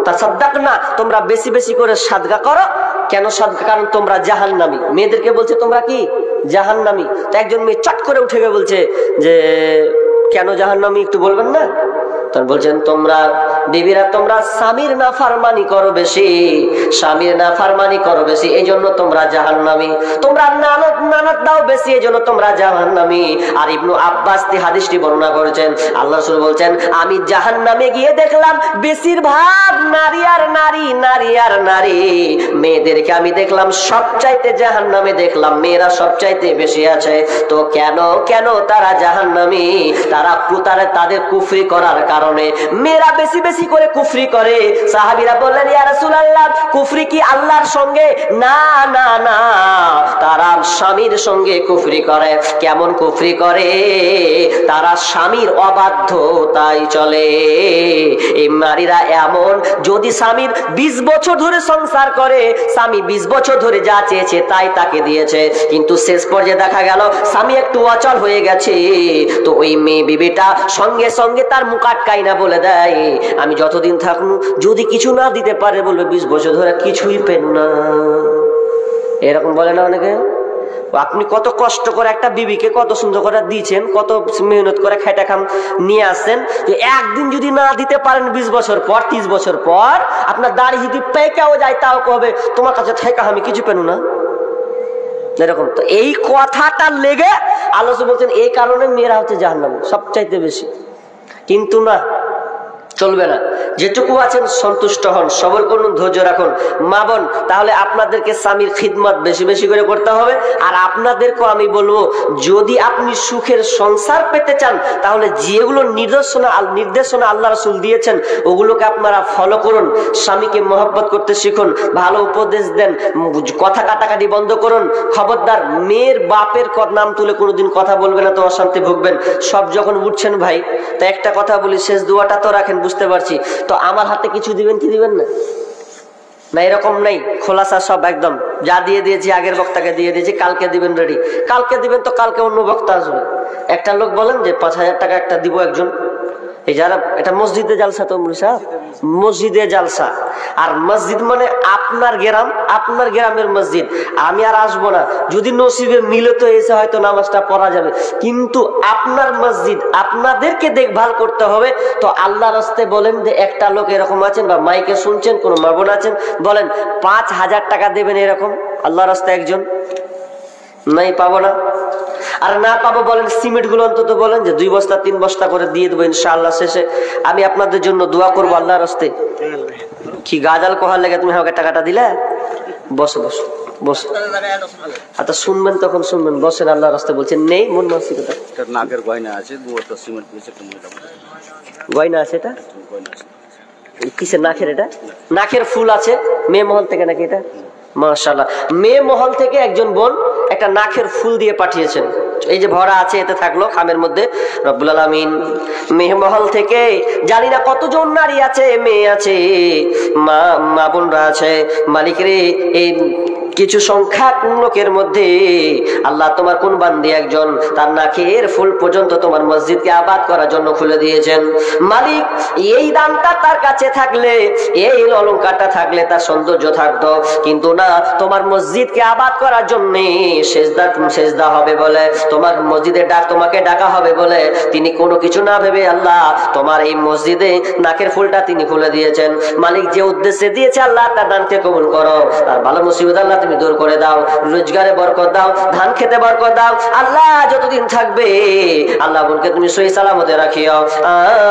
তাসাদ্দাকনা, তোমরা বেশি বেশি করে সাদকা করো। কেন সাদকা? কারণ তোমরা জাহান্নামী। মেয়েদেরকে বলছে তোমরা কি জাহান্নামী। তো একজন মেয়ে চট করে উঠে গিয়ে বলছে যে কেন জাহান্নামী একটু বলবেন না? তখন বলছেন তোমরা বিবিরা তোমরা স্বামীর নাফরমানি করো বেশি, স্বামীর নাফরমানি করো বেশি, এই জন্য তোমরা জাহান্নামী। তোমরা নানত দাও বেশি, এই জন্য তোমরা জাহান্নামী। আর ইবনু আব্বাস হাদিসটি বর্ণনা করেছেন, আল্লাহ রাসূল বলছেন আমি জাহান্নামে গিয়ে দেখলাম বেশিরভাগ নারী আর নারী, নারী আর নারী। মেয়েদেরকে আমি দেখলাম সবচাইতে জাহান্নামে দেখলাম মেয়েরা সবচাইতে বেশি আছে। তো কেন কেন তারা জাহান্নামী? তাদের কুফরি করার কারণে মেয়েরা বেশি বেশি করে কুফরি করে। সাহাবীরা বললেন ইয়া রাসূলুল্লাহ কুফরি কি আল্লাহর সঙ্গে? না না না, তারা স্বামীর সঙ্গে কুফরি করে। কেমন কুফরি করে? তারা স্বামীর অবাধ্যতায় চলে। এই নারীরা এমন, যদি স্বামীর 20 বছর ধরে সংসার করে, স্বামী 20 বছর ধরে যা চেয়েছে তাই তাকে দিয়েছে, কিন্তু শেষ পর্যায়ে দেখা গেল স্বামী একটু অচল হয়ে গেছে। তো ওই মেয়ে বিবিটা সঙ্গে সঙ্গে তার মুখ আটকাই না, বলে দেয় আমি যতদিন থাকুন যদি কিছু না দিতে পারে বলবে 20 বছর ধরে কিছুই পেন না। এরকম বলে না অনেকে। আপনি কত কষ্ট করে একটা বিবিকে কত সুন্দর করে দিয়েছেন, কত মেহনত করে খেটে খাম নিয়ে আসছেন, যে একদিন যদি না দিতে পারেন 20 বছর পর, 30 বছর পর আপনার দাড়ি যদি পেকেও যায় তাও কবে তোমার কাছে থেকে আমি কিছু পেনু না। এরকম। তো এই কথাটা লেগে আল্লাহ বলছেন এই কারণে মেয়েরা হচ্ছে জাহান্নামী সবচাইতে বেশি। কিন্তু না, চলবে না। যেটুকু আছেন সন্তুষ্ট হন, সবর করুন, ধৈর্য রাখুন। মা বোন তাহলে আপনাদেরকে স্বামীর খিদমত বেশি বেশি করে করতে হবে। আর আপনাদেরকেও আমি বলবো, যদি আপনি সুখের সংসার পেতে চান তাহলে যেগুলো নির্দেশনা আল্লাহ রাসূল দিয়েছেন ওগুলোকে আপনারা ফলো করুন। স্বামীকে মহব্বত করতে শিখুন, ভালো উপদেশ দেন, কথা কাটাকাটি বন্ধ করুন। খবরদার মেয়ের বাপের নাম তুলে কোনোদিন কথা বলবে না, তো অশান্তি ভুগবেন। সব যখন উঠছেন ভাই, তা একটা কথা বলি, শেষ দোয়াটা তো রাখেন, বুঝতে পারছি। তো আমার হাতে কিছু দিবেন কি দিবেন না? না এরকম নেই, খোলাসা সব একদম। যা দিয়ে দিয়েছি আগের বক্তাকে দিয়ে দিয়েছি, কালকে দিবেন রেডি। কালকে দিবেন তো কালকে অন্য বক্তা আসবে। একটা লোক বলেন যে 5000 টাকা একটা দিব একজন, এই যারা এটা মসজিদে জালসা, তো মসজিদে জালসা। আর মসজিদ মানে আপনার গ্রাম, আপনার গ্রামের মসজিদ। আমি আর আসবো না, যদি নসিবে মিলে তো এসে হয়তো নামাজটা পড়া যাবে, কিন্তু আপনার মসজিদ আপনাদেরকে দেখভাল করতে হবে। তো আল্লাহ রাস্তায় বলেন যে একটা লোক এরকম আছেন বা মাইকে শুনছেন, কোনো মা বোন আছেন, বলেন 5000 টাকা দেবেন এরকম আল্লাহ রাস্তায় একজন। নাই, পাবো না। আর না পাবো বলেন সিমেন্ট গুলো অন্তত বলেন যে 2 বস্তা 3 বস্তা করে দিয়ে দেবো ইনশাআল্লাহ। শেষে আমি আপনাদের জন্য দোয়া করবো আল্লাহর রাস্তায়। কি গাজাল কোহার লেগে তুমি আমাকে টাকাটা দিলে? বসো বসো বসো, আচ্ছা শুনবেন তখন শুনবেন, বসেন। আল্লাহর রাস্তায় বলছেন নেই মন মানসিকতা। নাকের গয়না আছে, 2 বস্তা সিমেন্ট দিয়েছে, একটা মহিলা গয়না আছে। এটা কিসের নাকের? এটা নাকের ফুল আছে মেয়ে মহল থেকে নাকি? এটা মাশাআল্লাহ, মেয়ে মহল থেকে একজন বোন একটা নাকের ফুল দিয়ে পাঠিয়েছেন। এই যে ভরা আছে, এতে থাকলো খামের মধ্যে। রব্বুল আলামিন মেয়ে মহল থেকে জানি না কতজন নারী আছে, মেয়ে আছে, মা বোনরা আছে, মালিক রে, এই কিছু সংখ্যক লোকের মধ্যে আল্লাহ তোমার কোন বান্দি একজন তার নাকের ফুল পর্যন্ত তোমার মসজিদকে আবাদ করার জন্য খুলে দিয়েছেন। মালিক এই দানটা তার কাছে থাকলে, এই অলংকারটা থাকলে তার সৌন্দর্য থাকতো, কিন্তু না, তোমার মসজিদকে আবাদ করার জন্য সেজদা হবে বলে, তোমার মসজিদে তোমাকে ডাকা হবে বলে তিনি কোনো কিছু না ভেবে আল্লাহ তোমার এই মসজিদে নাকের ফুলটা তিনি খুলে দিয়েছেন। মালিক যে উদ্দেশ্যে দিয়েছে আল্লাহ তার দানকে কবুল করো, আর ভালো মুসিবত আল্লাহ তুমি দূর করে দাও, রোজগারে বরকত দাও, ধান খেতে বরকত দাও আল্লাহ, যতদিন থাকবে আল্লাহ বলকে তুমি সহি সালামতে রাখিও।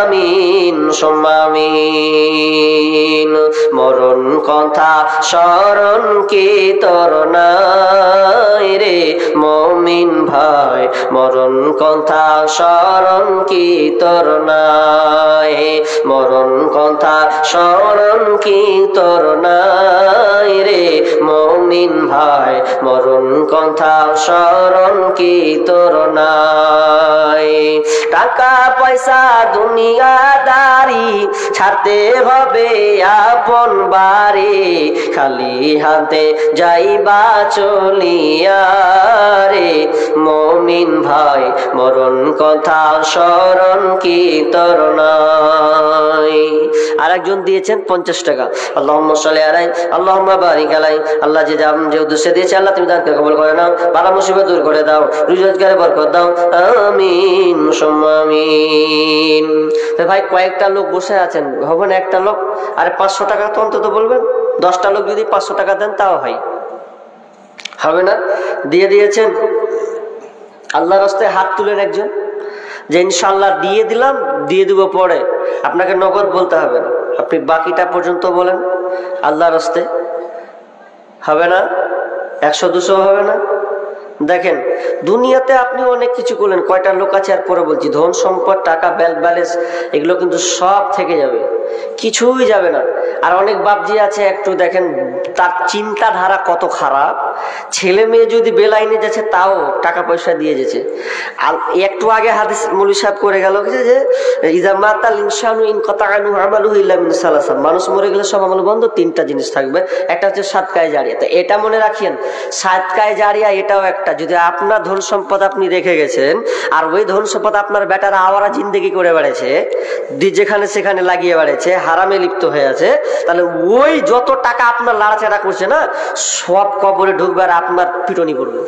আমিন সুম্মা আমিন। মরণ কথা স্মরণ কি তোর নাই রে মুমিন ভাই, মরণ কথা স্মরণ কি তোর নাই, মরণ কথা স্মরণ কি তোর নাই রে মুমিন ভাই, মরণ কথা স্মরণ কি তোর নাই। টাকা পয়সা দুনিয়াদারি ছাড়তে হবে আপন বাড়ি, খালি হাতে যাইবা চলিয়া রে মুমিন ভাই, মরণ কথা স্মরণ কি তোর নাই। আরেকজন দিয়েছেন 50 টাকা। আল্লাহুম্মা সাল্লি আলাইহি আল্লাহুম্মা বারিক আলাইহি। আল্লাহ যে উদ্দেশ্যে দিয়েছে আল্লাহ তুমি দানকে কবুল করে নাও, বালা মুসিবত দূর করে দাও, রোজগারে বরকত দাও। আমিন সুম্মা আমিন। ভাই কয়েকটা লোক বসে আছেন, হবেন একটা লোক, আরে 500 টাকা তো অন্তত বলবেন। 10টা লোক যদি 500 টাকা দেন তাও হয়, হবে না? দিয়ে দিয়েছেন। আল্লাহর রাস্তায় হাত তুলেন একজন, যে ইনশাআল্লাহ দিয়ে দিলাম, দিয়ে দিব পরে, আপনাকে নগদ বলতে হবে না, আপনি বাকিটা পর্যন্ত বলেন আল্লাহর রাস্তায়, হবে না? 100-200 হবে না? দেখেন দুনিয়াতে আপনি অনেক কিছু করলেন, কয়টা লোক আছে আর পরে বলছি, ধন সম্পদ টাকা ব্যালেন্স এগুলো কিন্তু সব থেকে যাবে, কিছুই যাবে না। আর অনেক বাপজি আছে একটু দেখেন তার চিন্তাধারা কত খারাপ, ছেলে মেয়ে যদি বেলাইনে যাচ্ছে তাও টাকা পয়সা দিয়ে যাচ্ছে। আর একটু আগে হাদিস মৌলী সাহেব করে গেল যে ইজা মাতাল ইনসানু ইন কাতাআনু আমালুহু ইল্লা মিন সালাসা, মানুষ মরে গেলে সব আমল বন্ধ, 3টা জিনিস থাকবে, একটা হচ্ছে সাদকায়ে জারিয়া। তো এটা মনে রাখিয়েন, সাদকায়ে জারিয়া এটাও একটা। যদি আপনার ধন সম্পদ আপনি রেখে গেছেন আর ওই ধন সম্পদ আপনার বেটারা আওয়ারা জিন্দেগি করে বেড়েছে, যেখানে সেখানে লাগিয়ে বেড়েছে, হারামে লিপ্ত হয়ে আছে, তাহলে ওই যত টাকা আপনার লাড়াচাড়া করছে না সব কবরে ঢুকবে আর আপনার পিটনি পড়বে।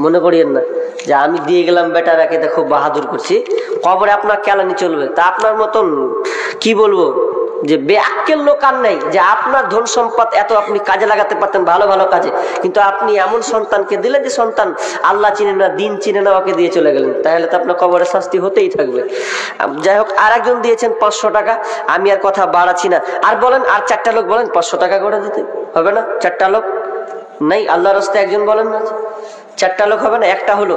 মনে করিয়েন না যে আমি দিয়ে গেলাম বেটারাকে, খুব বাহাদুর করছি, কবরে আপনার কেলানি চলবে। তা আপনার মতন কি বলবো যে বেআক্কেল লোক আর নাই, যে আপনার ধন সম্পদ এত আপনি কাজে লাগাতে পারতেন ভালো ভালো কাজে, কিন্তু আপনি এমন সন্তানকে দিলেন যে সন্তান আল্লাহ চিনে না, দিন চিনে না, ওকে দিয়ে চলে গেলেন, তাহলে তো আপনার কবরে শাস্তি হতেই থাকবে। যাই হোক, আর একজন দিয়েছেন 500 টাকা, আমি আর কথা বাড়াচ্ছি না। আর বলেন, আর 4টা লোক বলেন 500 টাকা করে দিতে, হবে না? 4টা লোক নাই আল্লাহর রাস্তায়, একজন বলেন না, 4টা লোক হবে না? একটা হলো,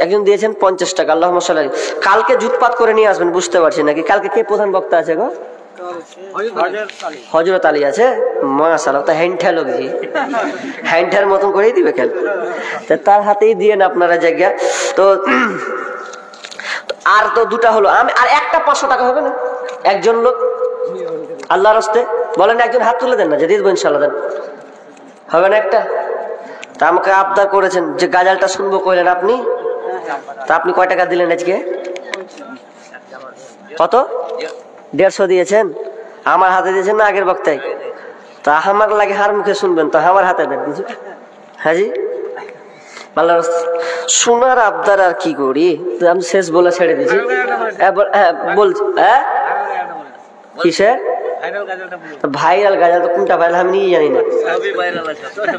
একজন দিয়েছেন 50 টাকা। আল্লাহুম্মা সাল্লি আলাইহি। কালকে জুতপাত করে নিয়ে আসবেন, বুঝতে পারছি নাকি কালকে কে প্রধান বক্তা আছে গো? হযরত আলী আছে, মাশাআল্লাহ। তা হ্যান্ডঠা লোক জি, হ্যান্ডঠার মতন করেই দিবে খেল, তার হাতেই দিয়ে না আপনারা জায়গা। তো আর তো 2টা হলো, আমি আর একটা 500 টাকা হবে না? একজন লোক আল্লাহর রাস্তায় বলেন, একজন হাত তুলে দেন না, যে দিব ইনশাআল্লাহ, দেন, হবে না একটা? তা আমাকে আবদার করেছেন যে গাজালটা শুনবো, কইলেন আপনি, তা আপনি কয় টাকা দিলেন আজকে? কত? 150 দিয়েছেন। আমার হাতে দিয়েছেন না আগের বক্তায়? তা আমার লাগে হার মুখে শুনবেন, তো আমার হাতে দেন কিছু। হ্যাঁ জি, আল্লাহ শোনার আবদার আর কি করি, আমি শেষ বলে ছেড়ে দিয়েছি। হ্যাঁ বলছি, হ্যাঁ কিসে ভাইরাল গাজাল? তো কোনটা ভাইরাল আমি নিজে জানি না।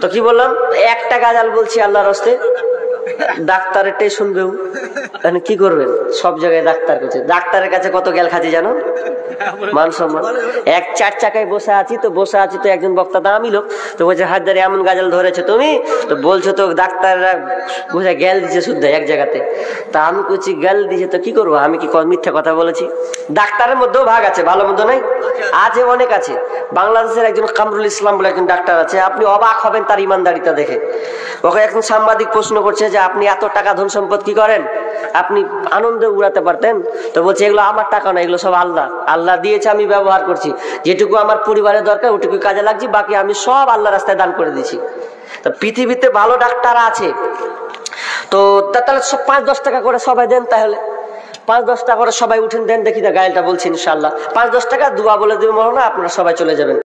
তো কি বললাম, একটা গাজাল বলছি আল্লাহর রাস্তে, ডাক্তারেরটাই শুনবেও, তাহলে কি করবেন? সব জায়গায় ডাক্তার কাছে, ডাক্তারের কাছে কত গেল খাতি জানো, মান সম্মান। 4 চাকায় বসে আছি তো একজন বক্তা দামি লোক, তো বলছে হাজারে এমন গাজাল ধরেছে তুমি, তো বলছো তো ডাক্তাররা বুঝে গেল দিছে শুদ্ধ এক জায়গাতে। তা আমি বলছি গেল দিছে তো কি করবো, আমি কি মিথ্যা কথা বলেছি? ডাক্তারের মধ্যেও ভাগ আছে, ভালো মন্দ নাই, আছে, অনেক আছে। বাংলাদেশের একজন কামরুল ইসলাম বলে একজন ডাক্তার আছে, আপনি অবাক হবেন তার ইমানদারিতা দেখে। ওকে এখন সাংবাদিক প্রশ্ন করছে যে আপনি এত টাকা ধন সম্পদ কি করেন, আপনি আনন্দে উড়াতে পারতেন? তো বলছে এগুলো আমার টাকা না, এগুলো সব আল্লাহ দিয়েছে, আমি ব্যবহার করছি, যেটুকু আমার পরিবারের দরকার ওটুকু কাজে লাগছে, বাকি আমি সব আল্লাহ রাস্তায় দান করে দিচ্ছি। তো পৃথিবীতে ভালো ডাক্তার আছে, তো তাহলে সব 5-10 টাকা করে সবাই দেন, তাহলে 5-10 টাকা করে সবাই উঠেন, দেন দেখি না গায়েলটা বলছি ইনশাআল্লাহ 5-10 টাকা দুয়া বলে দেবো, মনে না আপনারা সবাই চলে যাবেন।